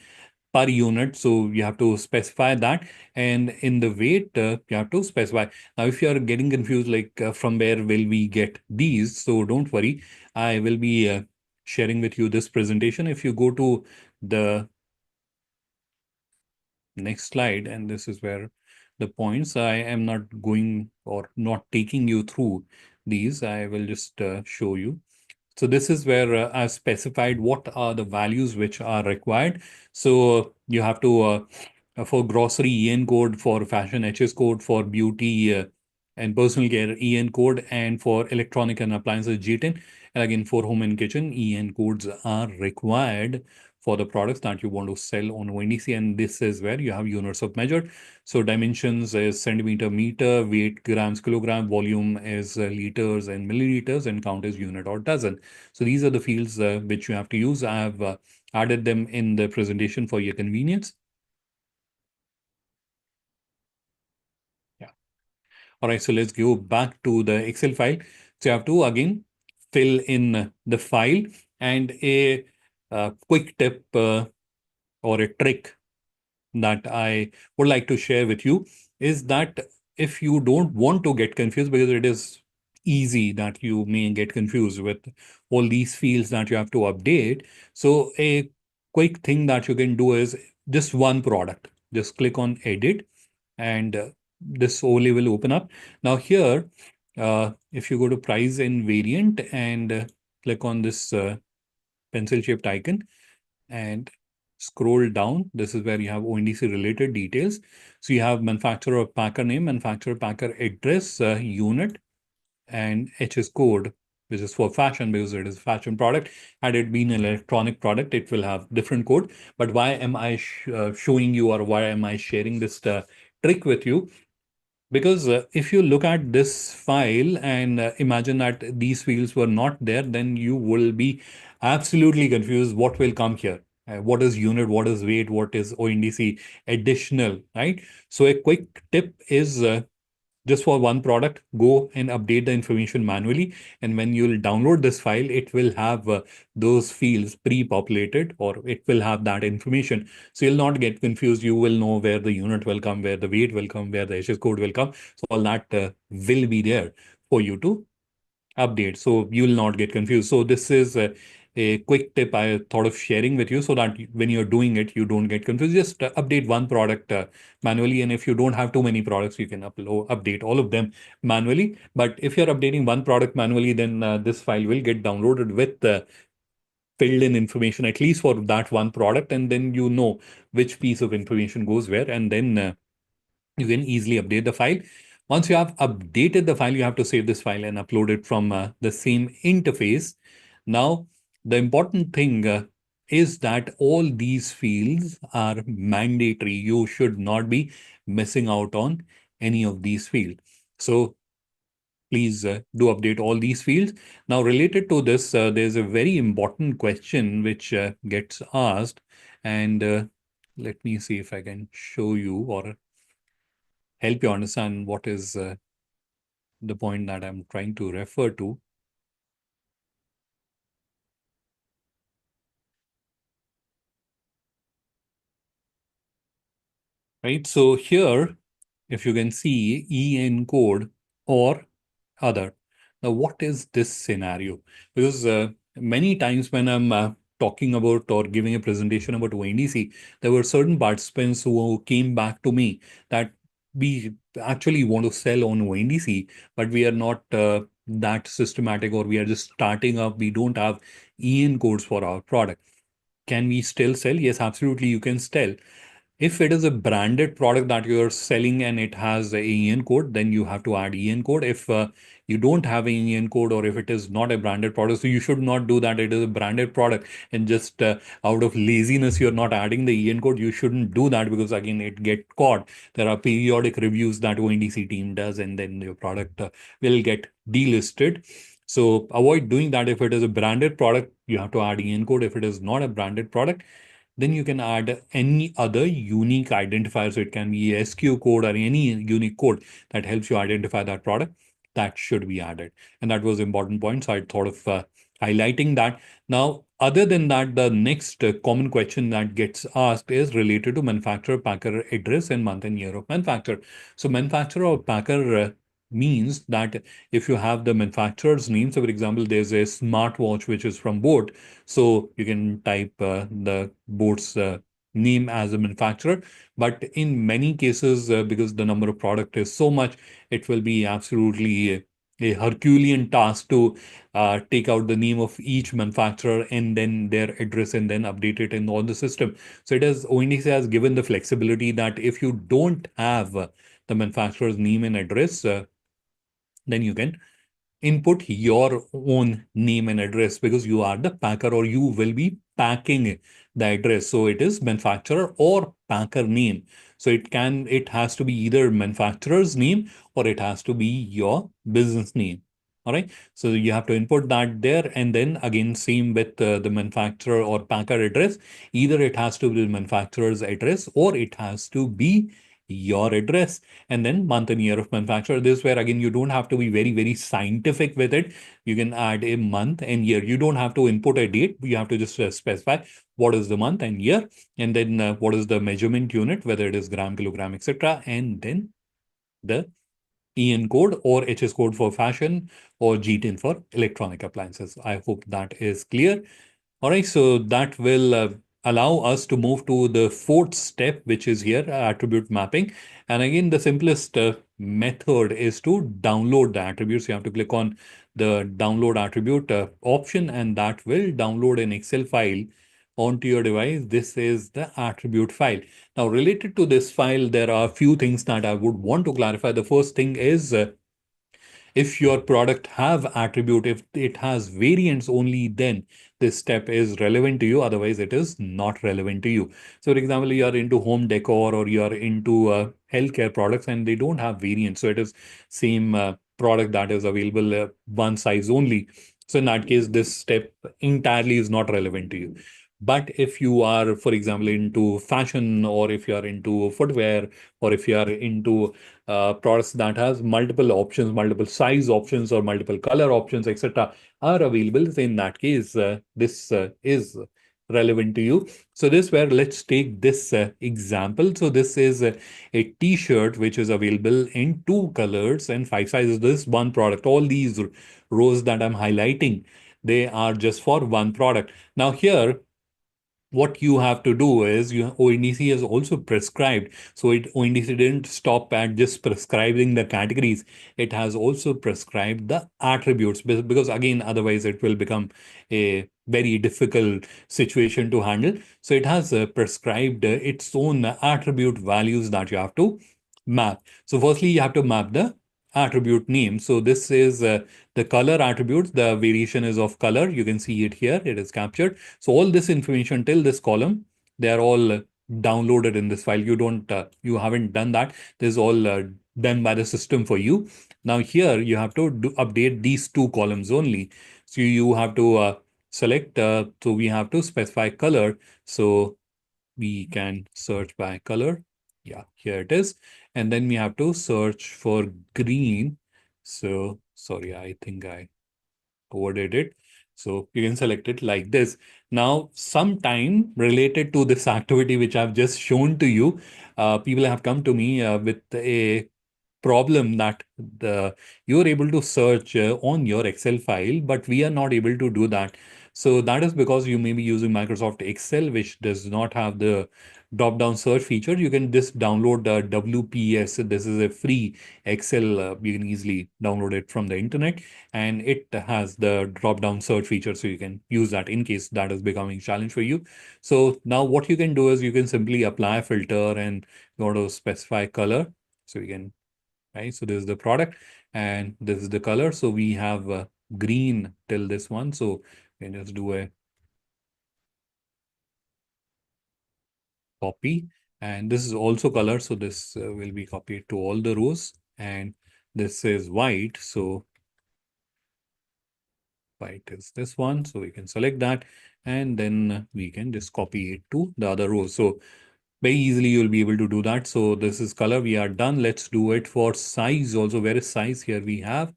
per unit. So you have to specify that. And in the weight, you have to specify. Now, if you are getting confused, like from where will we get these? So don't worry. I will be sharing with you this presentation. If you go to the next slide, and this is where the points, I am not going or not taking you through these. I will just show you. So this is where I've specified what are the values which are required. So you have to, for grocery, EN code, for fashion, HS code, for beauty and personal care, EN code, and for electronic and appliances, G10. And again, for home and kitchen, EN codes are required for the products that you want to sell on ONDC. And this is where you have units of measure. So dimensions is centimeter, meter, weight, grams, kilogram, volume is liters and milliliters, and count is unit or dozen. So these are the fields which you have to use. I have added them in the presentation for your convenience. Yeah. All right, so let's go back to the Excel file. So you have to again fill in the file, and a quick tip or a trick that I would like to share with you is that if you don't want to get confused, because it is easy that you may get confused with all these fields that you have to update. So a quick thing that you can do is just one product. Just click on edit, and this only will open up. Now here, if you go to price and variant and click on this pencil shaped icon, and scroll down. This is where you have ONDC related details. So you have manufacturer packer name, manufacturer packer address, unit, and HS code, which is for fashion because it is a fashion product. Had it been an electronic product, it will have different code. But why am I showing you, or why am I sharing this trick with you? Because if you look at this file and imagine that these fields were not there, then you will be absolutely confused what will come here. What is unit, what is weight, what is ONDC additional, right? So a quick tip is just for one product, go and update the information manually. And when you'll download this file, it will have those fields pre-populated, or it will have that information. So you'll not get confused. You will know where the unit will come, where the weight will come, where the HS code will come. So all that will be there for you to update. So you will not get confused. So this is a quick tip I thought of sharing with you so that when you're doing it, you don't get confused. Just update one product manually. And if you don't have too many products, you can update all of them manually. But if you're updating one product manually, then this file will get downloaded with filled in information, at least for that one product. And then you know which piece of information goes where. And then you can easily update the file. Once you have updated the file, you have to save this file and upload it from the same interface. Now, the important thing is that all these fields are mandatory. You should not be missing out on any of these fields. So please do update all these fields. Now, related to this, there's a very important question which gets asked. And let me see if I can show you or help you understand what is the point that I'm trying to refer to. Right. So here, if you can see EN code or other. Now, what is this scenario? Because many times when I'm talking about or giving a presentation about ONDC, there were certain participants who came back to me that we actually want to sell on ONDC, but we are not that systematic, or we are just starting up. We don't have EN codes for our product. Can we still sell? Yes, absolutely, you can still. If it is a branded product that you're selling and it has a EN code, then you have to add EN code. If you don't have an EN code, or if it is not a branded product, so you should not do that. It is a branded product, and just out of laziness, you're not adding the EN code. You shouldn't do that, because again, it get caught. There are periodic reviews that ONDC team does, and then your product will get delisted. So avoid doing that. If it is a branded product, you have to add EN code. If it is not a branded product, then you can add any other unique identifier. So it can be a SQ code or any unique code that helps you identify that product. That should be added. And that was important point. So I thought of highlighting that. Now, other than that, the next common question that gets asked is related to manufacturer, packer address, and month and year of manufacture. So manufacturer or packer means that if you have the manufacturer's name, so for example, there's a smartwatch which is from Boat, so you can type the boat's name as a manufacturer. But in many cases, because the number of product is so much, it will be absolutely a Herculean task to take out the name of each manufacturer and then their address and then update it in all the system. So it has ONDC has given the flexibility that if you don't have the manufacturer's name and address, then you can input your own name and address, because you are the packer, or you will be packing the address. So it is manufacturer or packer name. So it has to be either manufacturer's name or it has to be your business name. All right. So you have to input that there. And then again, same with the manufacturer or packer address. Either it has to be the manufacturer's address or it has to be your address. And then month and year of manufacture. This where again you don't have to be very, very scientific with it. You can add a month and year. You don't have to input a date. You have to just specify what is the month and year, and then what is the measurement unit, whether it is gram, kilogram, etc. And then the EN code or HS code for fashion, or GTIN for electronic appliances. I hope that is clear. All right, so that will allow us to move to the fourth step, which is here, attribute mapping. And again, the simplest method is to download the attributes. You have to click on the download attribute option, and that will download an Excel file onto your device. This is the attribute file. Now, related to this file, there are a few things that I would want to clarify. The first thing is if your product have attribute, if it has variants, only then this step is relevant to you. Otherwise, it is not relevant to you. So, for example, you are into home decor or you are into healthcare products and they don't have variants. So it is same product that is available one size only. So in that case, this step entirely is not relevant to you. But if you are, for example, into fashion, or if you are into footwear, or if you are into products that has multiple options, multiple size options, or multiple color options, etc., are available. So in that case, this is relevant to you. So this where let's take this example. So this is a t-shirt which is available in two colors and five sizes. This one product, all these rows that I'm highlighting, they are just for one product. Now here, what you have to do is ONDC has also prescribed. So ONDC didn't stop at just prescribing the categories. It has also prescribed the attributes, because again, otherwise it will become a very difficult situation to handle. So it has prescribed its own attribute values that you have to map. So firstly, you have to map the attribute name. So this is the color attributes. The variation is of color. You can see it here. It is captured. So all this information till this column, they are all downloaded in this file. You haven't done that. This is all done by the system for you. Now here you have to update these two columns only. So you have to select. So we have to specify color. So we can search by color. Yeah, here it is. And then we have to search for green. So sorry, I think I overdid it. So you can select it like this. Now, sometime related to this activity, which I've just shown to you, people have come to me with a problem that you're able to search on your Excel file, but we are not able to do that. So that is because you may be using Microsoft Excel, which does not have the drop-down search feature. You can just download the WPS. This is a free Excel. You can easily download it from the internet, and it has the drop-down search feature. So you can use that in case that is becoming a challenge for you. So now what you can do is you can simply apply a filter and you want to specify color. So you can, right? So this is the product and this is the color. So we have green till this one. So we can just do a copy, and this is also color. So this will be copied to all the rows, and this is white. So white is this one. So we can select that, and then we can just copy it to the other rows. So very easily you'll be able to do that. So this is color. We are done. Let's do it for size also. Where is size? Here we have.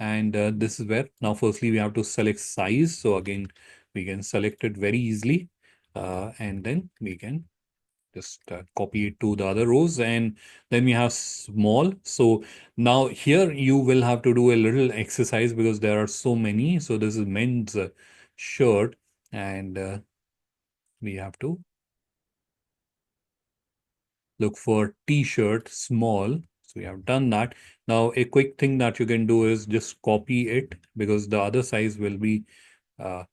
And this is where now firstly we have to select size. So again, we can select it very easily. And then we can just copy it to the other rows, and then we have small. So now here you will have to do a little exercise because there are so many. So this is men's shirt, and we have to look for t-shirt small. So we have done that. Now a quick thing that you can do is just copy it because the other size will be uh,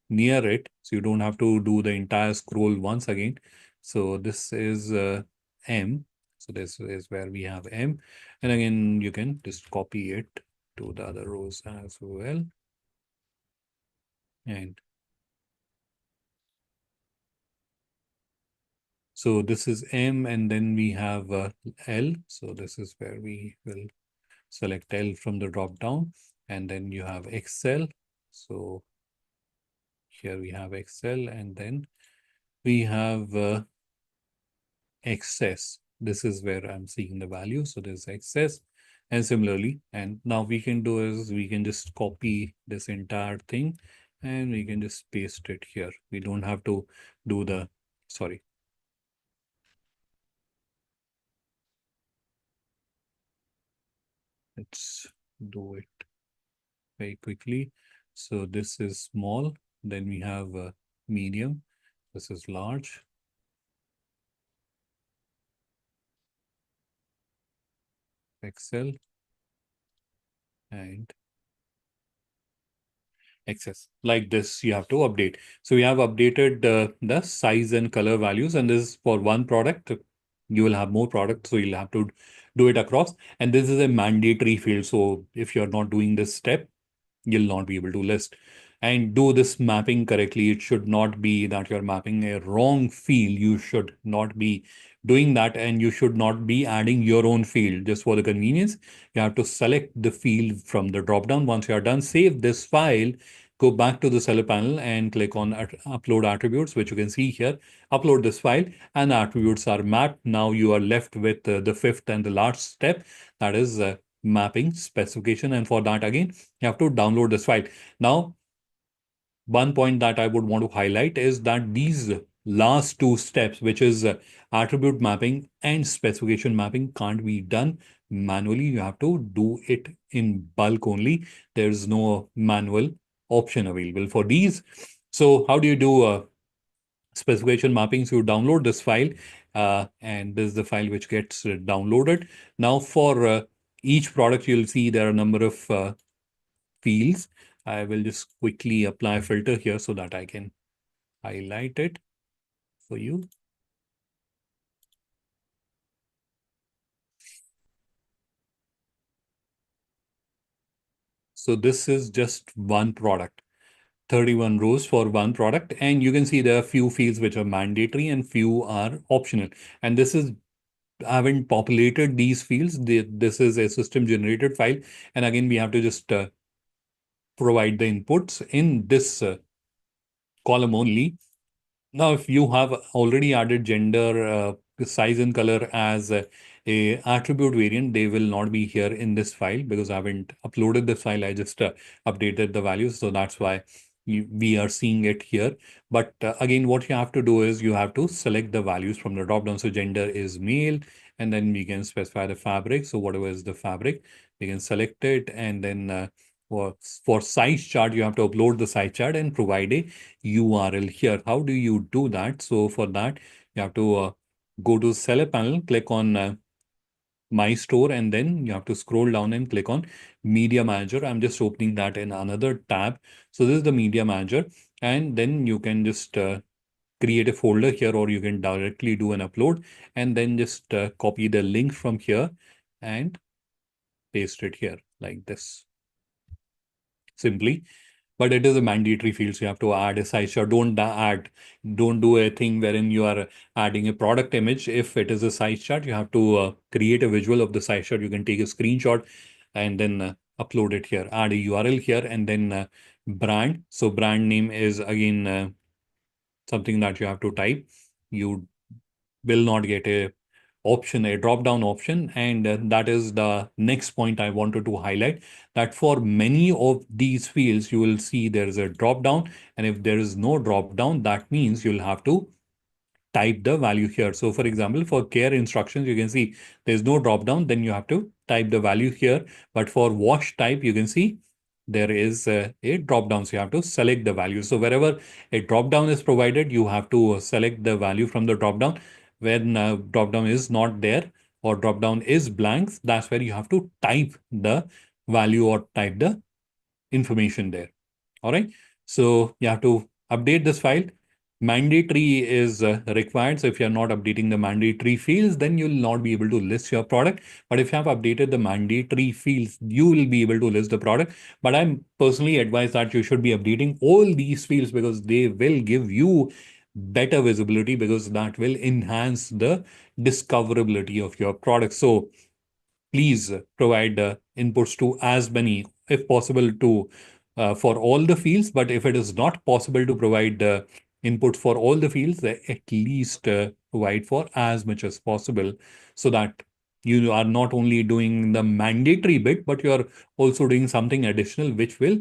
near it. So you don't have to do the entire scroll once again. So this is M. So this is where we have M. And again, you can just copy it to the other rows as well. And so this is M, and then we have L. So this is where we will select L from the drop down, and then you have Excel. So here we have Excel, and then we have excess. This is where I'm seeing the value. So there's excess, and similarly, and now we can do is we can just copy this entire thing and we can just paste it here. We don't have to do the, sorry. Let's do it very quickly. So this is small, then we have medium, this is large, Excel, and excess. Like this, you have to update. So we have updated the size and color values, and this is for one product. You will have more products, so you'll have to do it across. And this is a mandatory field. So if you're not doing this step, you'll not be able to list and do this mapping correctly. It should not be that you're mapping a wrong field. You should not be doing that, and you should not be adding your own field just for the convenience. You have to select the field from the drop down. Once you are done, save this file, go back to the seller panel and click on upload attributes, which you can see here. Upload this file and the attributes are mapped. Now you are left with the fifth and the last step, that is mapping specification. And for that, again, you have to download this file. Now, one point that I would want to highlight is that these last two steps, which is attribute mapping and specification mapping, can't be done manually. You have to do it in bulk only. There's no manual option available for these. So how do you do specification mapping? So you download this file, and this is the file which gets downloaded. Now for each product, you'll see there are a number of fields. I will just quickly apply a filter here so that I can highlight it for you. So this is just one product, 31 rows for one product. And you can see there are few fields which are mandatory and few are optional. And this is, I haven't populated these fields. This is a system generated file. And again, we have to just provide the inputs in this column only. Now, if you have already added gender, size and color as a attribute variant, they will not be here in this file because I haven't uploaded this file. I just updated the values. So that's why we are seeing it here. But again, what you have to do is you have to select the values from the drop down. So gender is male, and then we can specify the fabric. So whatever is the fabric, we can select it. And then for size chart, you have to upload the size chart and provide a URL here. How do you do that? So for that, you have to go to seller panel, click on my store, and then you have to scroll down and click on media manager. I'm just opening that in another tab. So this is the media manager, and then you can just create a folder here, or you can directly do an upload and then just copy the link from here and paste it here like this simply. But it is a mandatory field, so you have to add a size chart. Don't do a thing wherein you are adding a product image. If it is a size chart, you have to create a visual of the size chart. You can take a screenshot and then upload it here. Add a URL here, and then brand. So brand name is again something that you have to type. You will not get a drop down option. And that is the next point I wanted to highlight, that for many of these fields, you will see there is a drop down. And if there is no drop down, that means you'll have to type the value here. So for example, for care instructions, you can see there's no drop down, then you have to type the value here. But for wash type, you can see there is a drop down. So you have to select the value. So wherever a drop down is provided, you have to select the value from the drop down. When drop down is not there or drop down is blank, that's where you have to type the value or type the information there. All right. So you have to update this file. Mandatory is required. So if you're not updating the mandatory fields, then you'll not be able to list your product. But if you have updated the mandatory fields, you will be able to list the product. But I'm personally advised that you should be updating all these fields, because they will give you better visibility, because that will enhance the discoverability of your product. So please provide inputs to as many, if possible, to for all the fields. But if it is not possible to provide input for all the fields, at least provide for as much as possible, so that you are not only doing the mandatory bit, but you are also doing something additional which will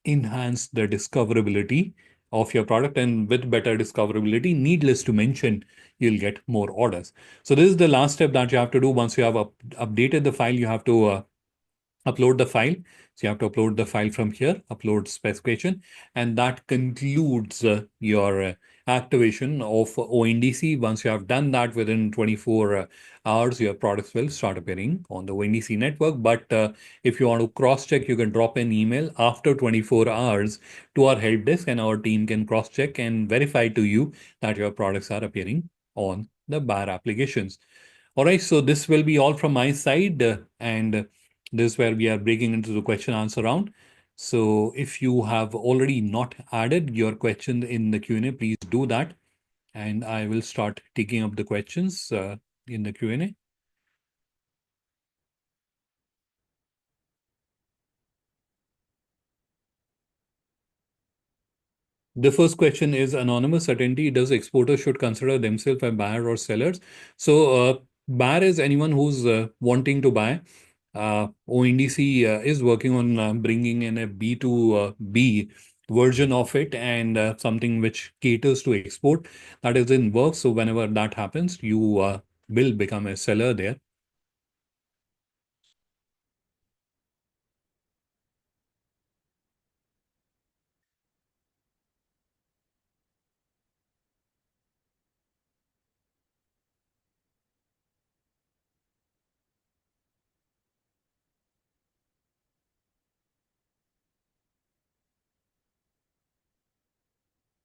enhance the discoverability of your product. And with better discoverability, needless to mention, you'll get more orders. So this is the last step that you have to do. Once you have updated the file, you have to upload the file. So you have to upload the file from here, upload specification, and that concludes your activation of ONDC. Once you have done that, within 24 hours, your products will start appearing on the ONDC network. But if you want to cross-check, you can drop an email after 24 hours to our help desk, and our team can cross-check and verify to you that your products are appearing on the bar applications. All right, so this will be all from my side, and this is where we are breaking into the question answer round. So if you have already not added your question in the Q&A, please do that, and I will start taking up the questions in the Q&A. The first question is anonymous certainty. Does exporters should consider themselves a buyer or sellers? So buyer is anyone who's wanting to buy. ONDC is working on bringing in a B2B version of it, and something which caters to export, that is in work. So whenever that happens, you will become a seller there.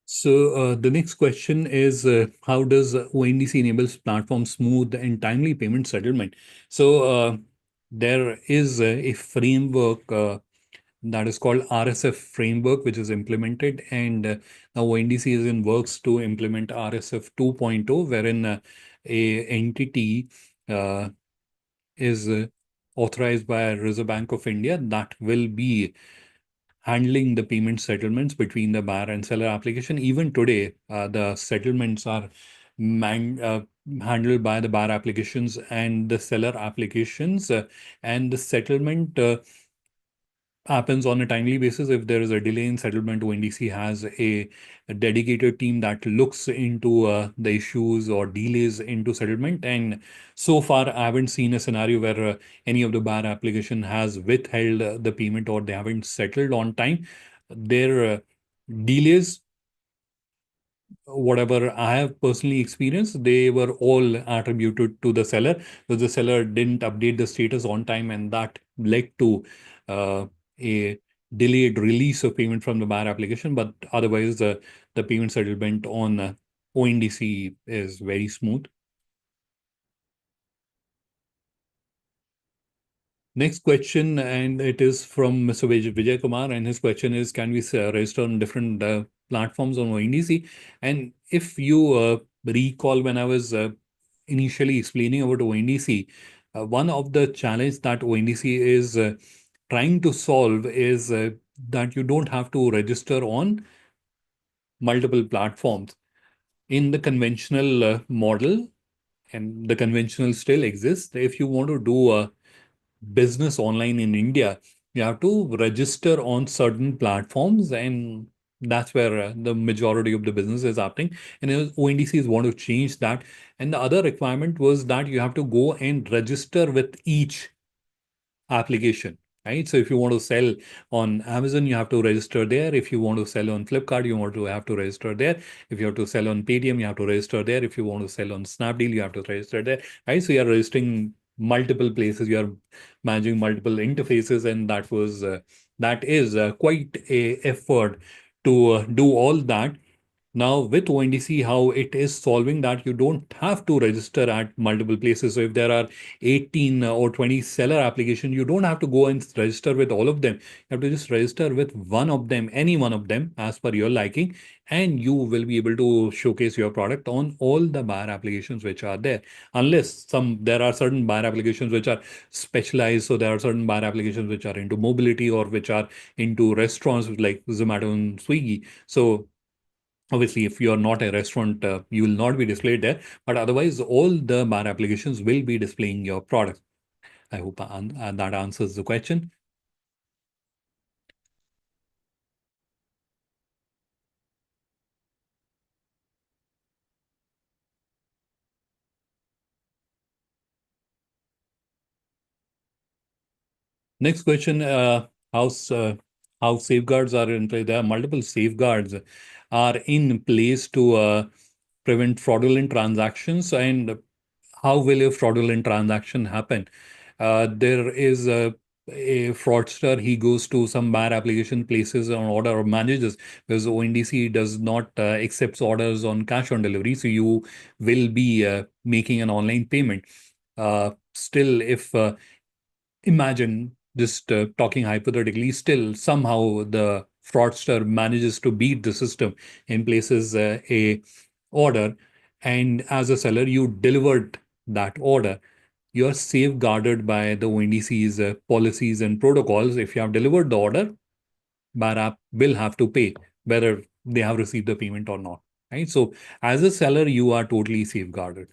So the next question is, how does ONDC enables platform smooth and timely payment settlement? So there is a framework that is called RSF framework, which is implemented, and now ONDC is in works to implement RSF 2.0, wherein a entity is authorized by Reserve Bank of India that will be handling the payment settlements between the buyer and seller application. Even today, the settlements are handled by the buyer applications and the seller applications, and the settlement happens on a timely basis. If there is a delay in settlement, ONDC has a dedicated team that looks into the issues or delays into settlement. And so far, I haven't seen a scenario where any of the bar application has withheld the payment or they haven't settled on time. Their delays, whatever I have personally experienced, they were all attributed to the seller because the seller didn't update the status on time, and that led to a delayed release of payment from the buyer application. But otherwise, the payment settlement on ONDC is very smooth. Next question, and it is from Mr. Vijay Kumar, and his question is, can we register on different platforms on ONDC? And if you recall, when I was initially explaining about ONDC, one of the challenge that ONDC is trying to solve is that you don't have to register on multiple platforms. In the conventional model, and the conventional still exists, if you want to do a business online in India, you have to register on certain platforms, and that's where the majority of the business is happening. And ONDCs want to change that. And the other requirement was that you have to go and register with each application, right? So if you want to sell on Amazon, you have to register there. If you want to sell on Flipkart, you want to have to register there. If you have to sell on Paytm, you have to register there. If you want to sell on Snapdeal, you have to register there, right? So you are registering multiple places, you are managing multiple interfaces, and that is quite a effort to do all that. Now, with ONDC, how it is solving that, you don't have to register at multiple places. So if there are 18 or 20 seller applications, you don't have to go and register with all of them. You have to just register with one of them, any one of them, as per your liking, and you will be able to showcase your product on all the buyer applications which are there. Unless there are certain buyer applications which are specialized. So there are certain buyer applications which are into mobility or which are into restaurants like Zomato and Swiggy. So obviously, if you are not a restaurant, you will not be displayed there. But otherwise, all the bar applications will be displaying your product. I hope that answers the question. Next question, how safeguards are in place? There are multiple safeguards are in place to prevent fraudulent transactions. And how will a fraudulent transaction happen? There is a fraudster, he goes to some buyer application, places an order or manages, because ONDC does not accepts orders on cash on delivery. So you will be making an online payment. Still, if imagine just talking hypothetically, still somehow the fraudster manages to beat the system and places a order, and as a seller, you delivered that order. You're safeguarded by the ONDC's policies and protocols. If you have delivered the order, buyer app will have to pay whether they have received the payment or not. Right. So as a seller, you are totally safeguarded.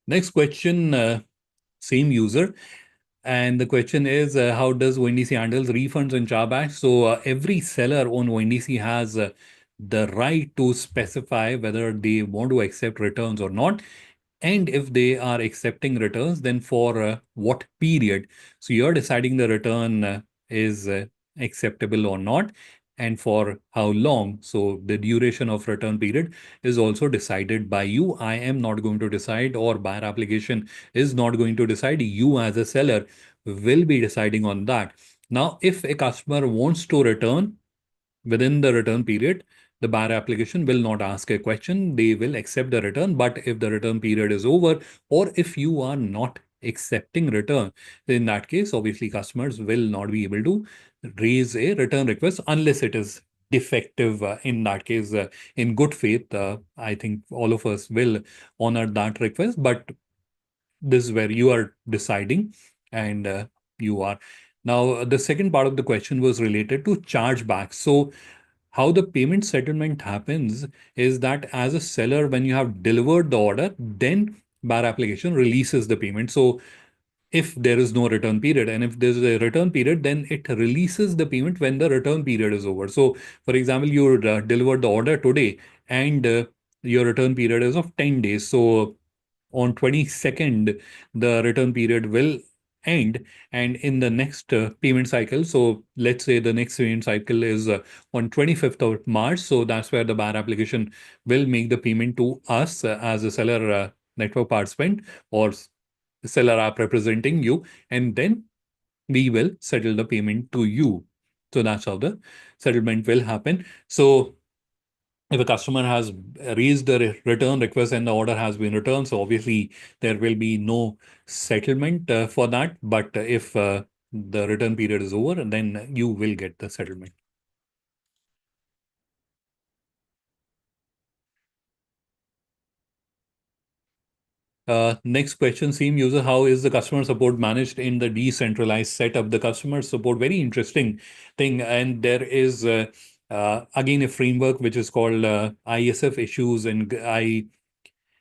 Next question, same user. And the question is, how does ONDC handles refunds and chargebacks? So every seller on ONDC has the right to specify whether they want to accept returns or not. And if they are accepting returns, then for what period? So you're deciding the return is acceptable or not, and for how long. So the duration of return period is also decided by you. I am not going to decide, or buyer application is not going to decide. You as a seller will be deciding on that. Now, if a customer wants to return within the return period, the buyer application will not ask a question. They will accept the return. But if the return period is over, or if you are not accepting return, then in that case, obviously, customers will not be able to raise a return request unless it is defective. In that case, in good faith, I think all of us will honor that request. But this is where you are deciding, and you are. Now, the second part of the question was related to chargebacks. So how the payment settlement happens is that as a seller, when you have delivered the order, then bar application releases the payment. So if there is no return period, and if there's a return period, then it releases the payment when the return period is over. So for example, you delivered the order today, and your return period is of 10 days. So on 22nd, the return period will end, and in the next payment cycle, so let's say the next payment cycle is on 25th of March, so that's where the bar application will make the payment to us as a seller network participant, or seller app representing you, and then we will settle the payment to you. So that's how the settlement will happen. So if a customer has raised a return request and the order has been returned, so obviously there will be no settlement for that. But if the return period is over, then you will get the settlement. Next question, same user, how is the customer support managed in the decentralized setup? The customer support, very interesting thing. And there is, again, a framework which is called ISF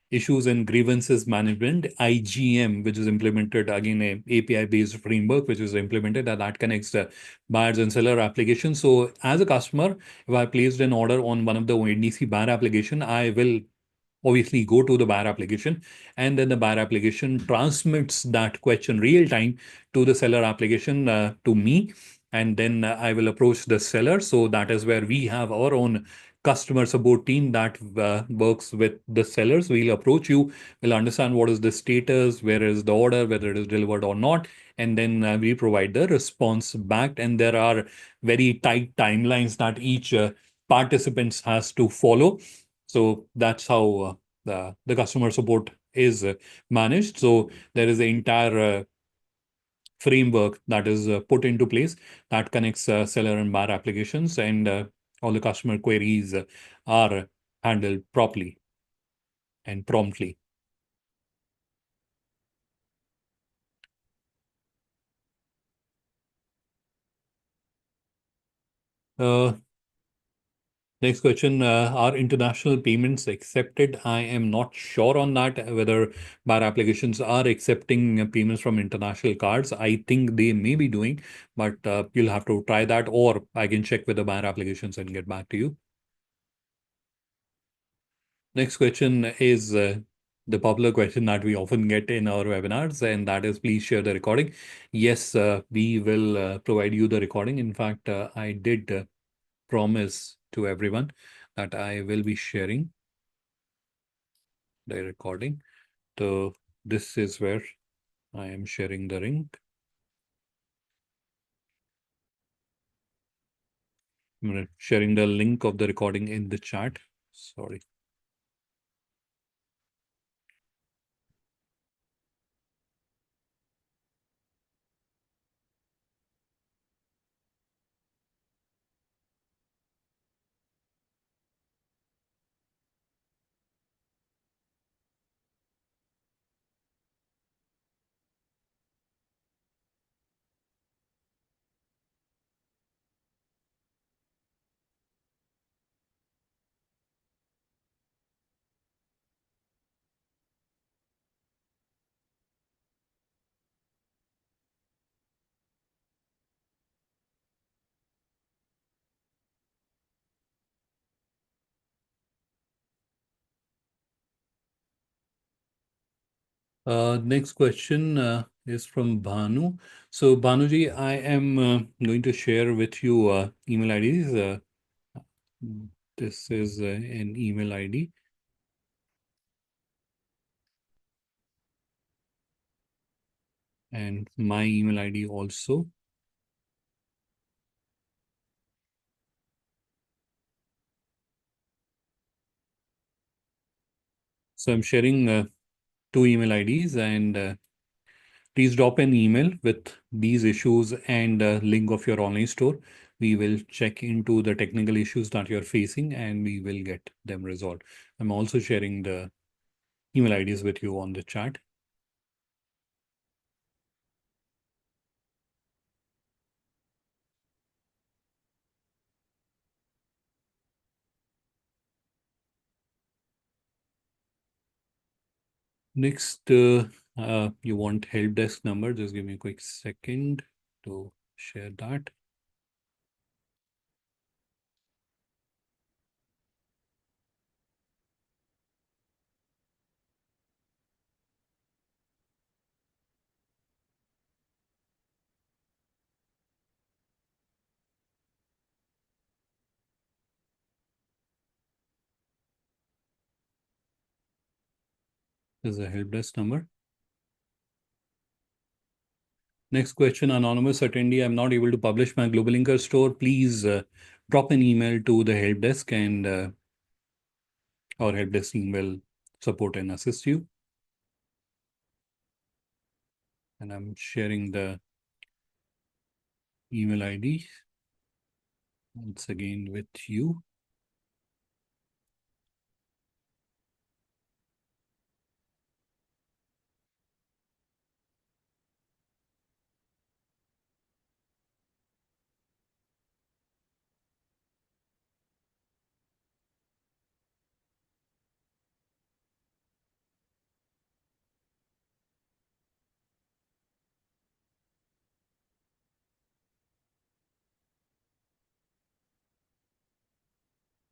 issues and grievances management, IGM, which is implemented, again, a API-based framework, which is implemented, that connects buyers and seller applications. So as a customer, if I placed an order on one of the ONDC buyer application, I will obviously go to the buyer application, and then the buyer application transmits that question real time to the seller application, to me, and then I will approach the seller. So that is where we have our own customer support team that works with the sellers. We'll approach you, we'll understand what is the status, where is the order, whether it is delivered or not, and then we provide the response back. And there are very tight timelines that each participants has to follow. So that's how the customer support is managed. So there is the entire framework that is put into place that connects seller and buyer applications, and all the customer queries are handled properly and promptly. Uh, Next question, are international payments accepted? I am not sure on that, whether bar applications are accepting payments from international cards. I think they may be doing, but you'll have to try that, or I can check with the bar applications and get back to you. Next question is the popular question that we often get in our webinars, and that is, please share the recording. Yes, we will provide you the recording. In fact, I did promise to everyone that I will be sharing the recording. So this is where I am sharing the link. I'm sharing the link of the recording in the chat. Sorry. Next question is from Bhanu. So Bhanuji, I am going to share with you email IDs. This is an email ID. And my email ID also. So I'm sharing two email IDs, and please drop an email with these issues and a link of your online store. We will check into the technical issues that you're facing, and we will get them resolved. I'm also sharing the email IDs with you on the chat. Next, you want help desk number. Just give me a quick second to share that. This is a help desk number. Next question, anonymous attendee. I'm not able to publish my GlobalLinker store. Please drop an email to the help desk and our help desk team will support and assist you. And I'm sharing the email ID once again with you.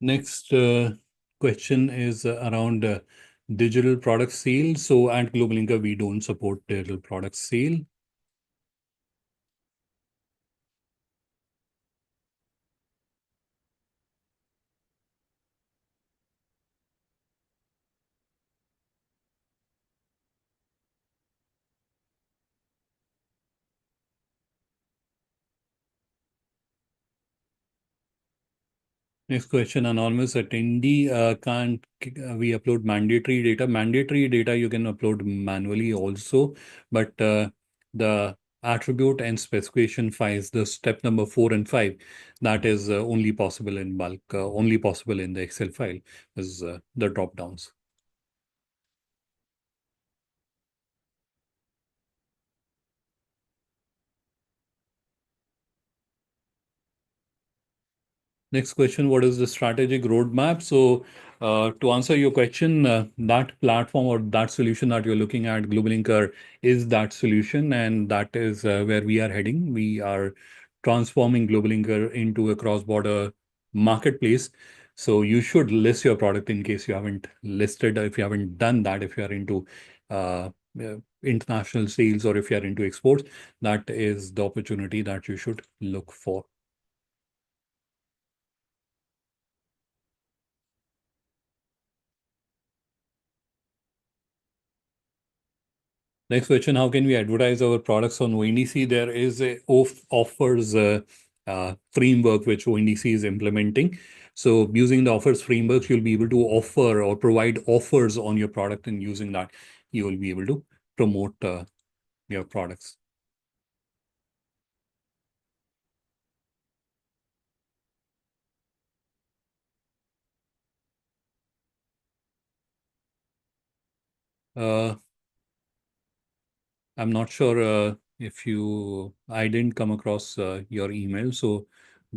Next question is around digital product sale. So at GlobalLinker, we don't support digital product sale. Next question, anonymous attendee. Can't we upload mandatory data? Mandatory data you can upload manually also, but the attribute and specification files, the step number 4 and 5, that is only possible in bulk, only possible in the Excel file, is the drop downs. Next question, what is the strategic roadmap? So, to answer your question, that platform or that solution that you're looking at, GlobalLinker, is that solution, and that is where we are heading. We are transforming GlobalLinker into a cross-border marketplace. So, you should list your product in case you haven't listed, if you haven't done that, if you are into uh, international sales or if you are into exports, that is the opportunity that you should look for. Next question, how can we advertise our products on ONDC? There is a offers framework which ONDC is implementing. So using the offers framework, you'll be able to offer or provide offers on your product, and using that, you will be able to promote your products. Uh, I'm not sure if I didn't come across your email. So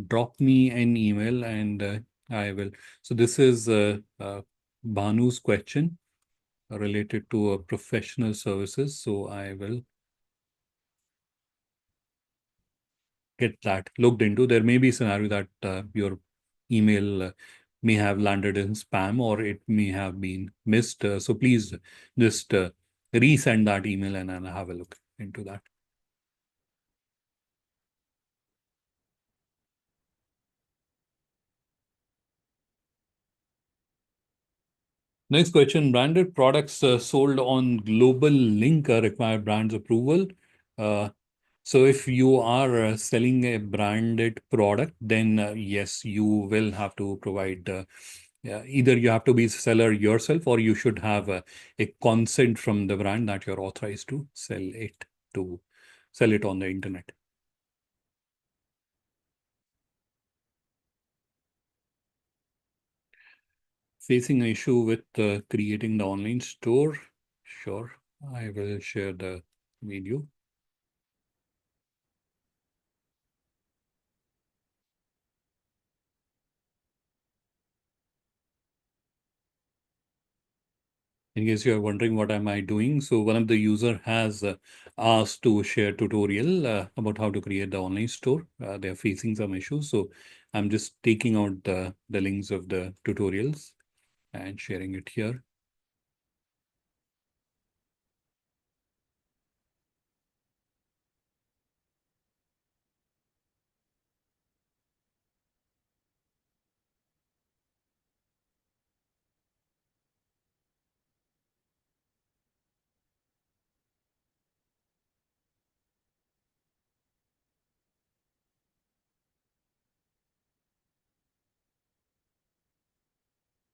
drop me an email and I will. So this is Bhanu's question related to professional services. So I will get that looked into. There may be a scenario that your email may have landed in spam or it may have been missed. So please just resend that email and I'll have a look into that. Next question, branded products sold on GlobalLinker require brands approval. Uh, So if you are selling a branded product, then yes, you will have to provide either you have to be a seller yourself or you should have a consent from the brand that you're authorized to sell it on the internet. Facing an issue with creating the online store. Sure, I will share the video. In case you are wondering what am I doing, so one of the user has asked to share tutorial about how to create the online store. They are facing some issues, so I'm just taking out the links of the tutorials and sharing it here.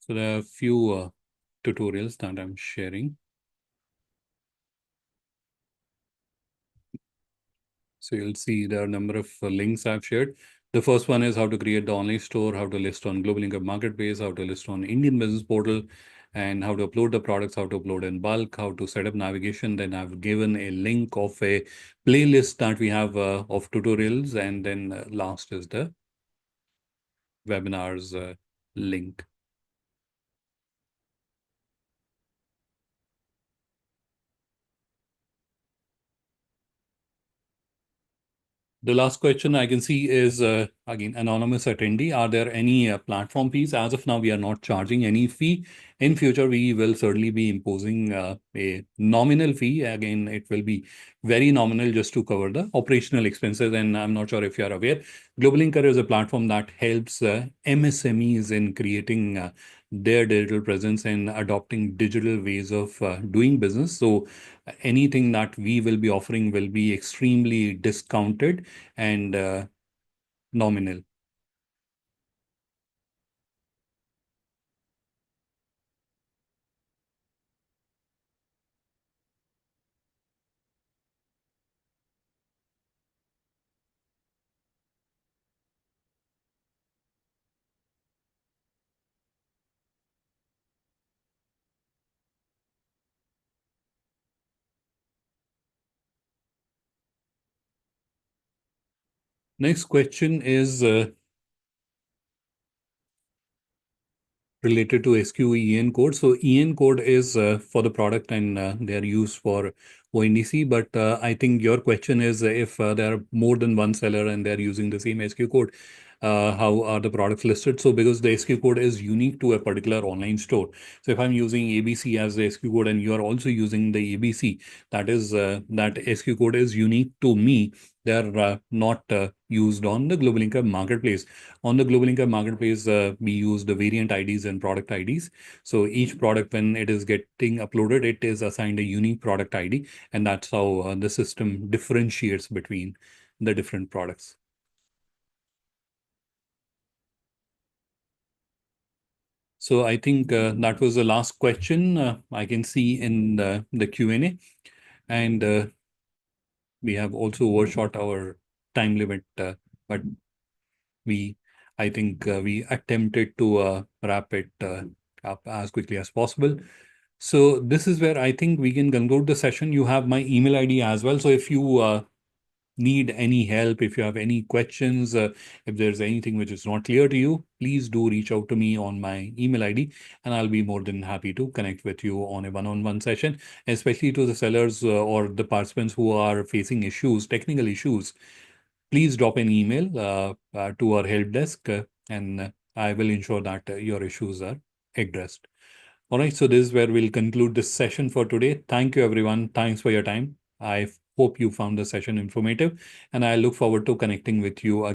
So there are a few tutorials that I'm sharing. So you'll see there are a number of links I've shared. The first one is how to create the online store, how to list on GlobalLinker Marketplace, how to list on Indian Business Portal, and how to upload the products, how to upload in bulk, how to set up navigation. Then I've given a link of a playlist that we have of tutorials. And then last is the webinars link. The last question I can see is, again, anonymous attendee. Are there any platform fees? As of now, we are not charging any fee. In future, we will certainly be imposing a nominal fee. Again, it will be very nominal just to cover the operational expenses. And I'm not sure if you are aware, GlobalLinker is a platform that helps MSMEs in creating their digital presence and adopting digital ways of doing business. So anything that we will be offering will be extremely discounted and nominal. Next question is related to SQE code. So EN code is for the product and they are used for ONDC. But I think your question is if there are more than one seller and they're using the same SQ code, how are the products listed? So because the SQ code is unique to a particular online store. So if I'm using ABC as the SQ code and you are also using the ABC, that is that SQ code is unique to me. They are not used on the GlobalLinker marketplace. On the GlobalLinker marketplace, we use the variant IDs and product IDs. So each product, when it is getting uploaded, it is assigned a unique product ID, and that's how the system differentiates between the different products. So I think that was the last question I can see in the Q&A. And we have also overshot our time limit, but we, I think we attempted to wrap it up as quickly as possible. So this is where I think we can conclude the session. You have my email ID as well. So if you need any help, if you have any questions, if there's anything which is not clear to you, please do reach out to me on my email ID, and I'll be more than happy to connect with you on a one-on-one session, especially to the sellers or the participants who are facing issues, technical issues. Please drop an email to our help desk, and I will ensure that your issues are addressed. All right, so this is where we'll conclude this session for today. Thank you, everyone. Thanks for your time. I hope you found the session informative, and I look forward to connecting with you again.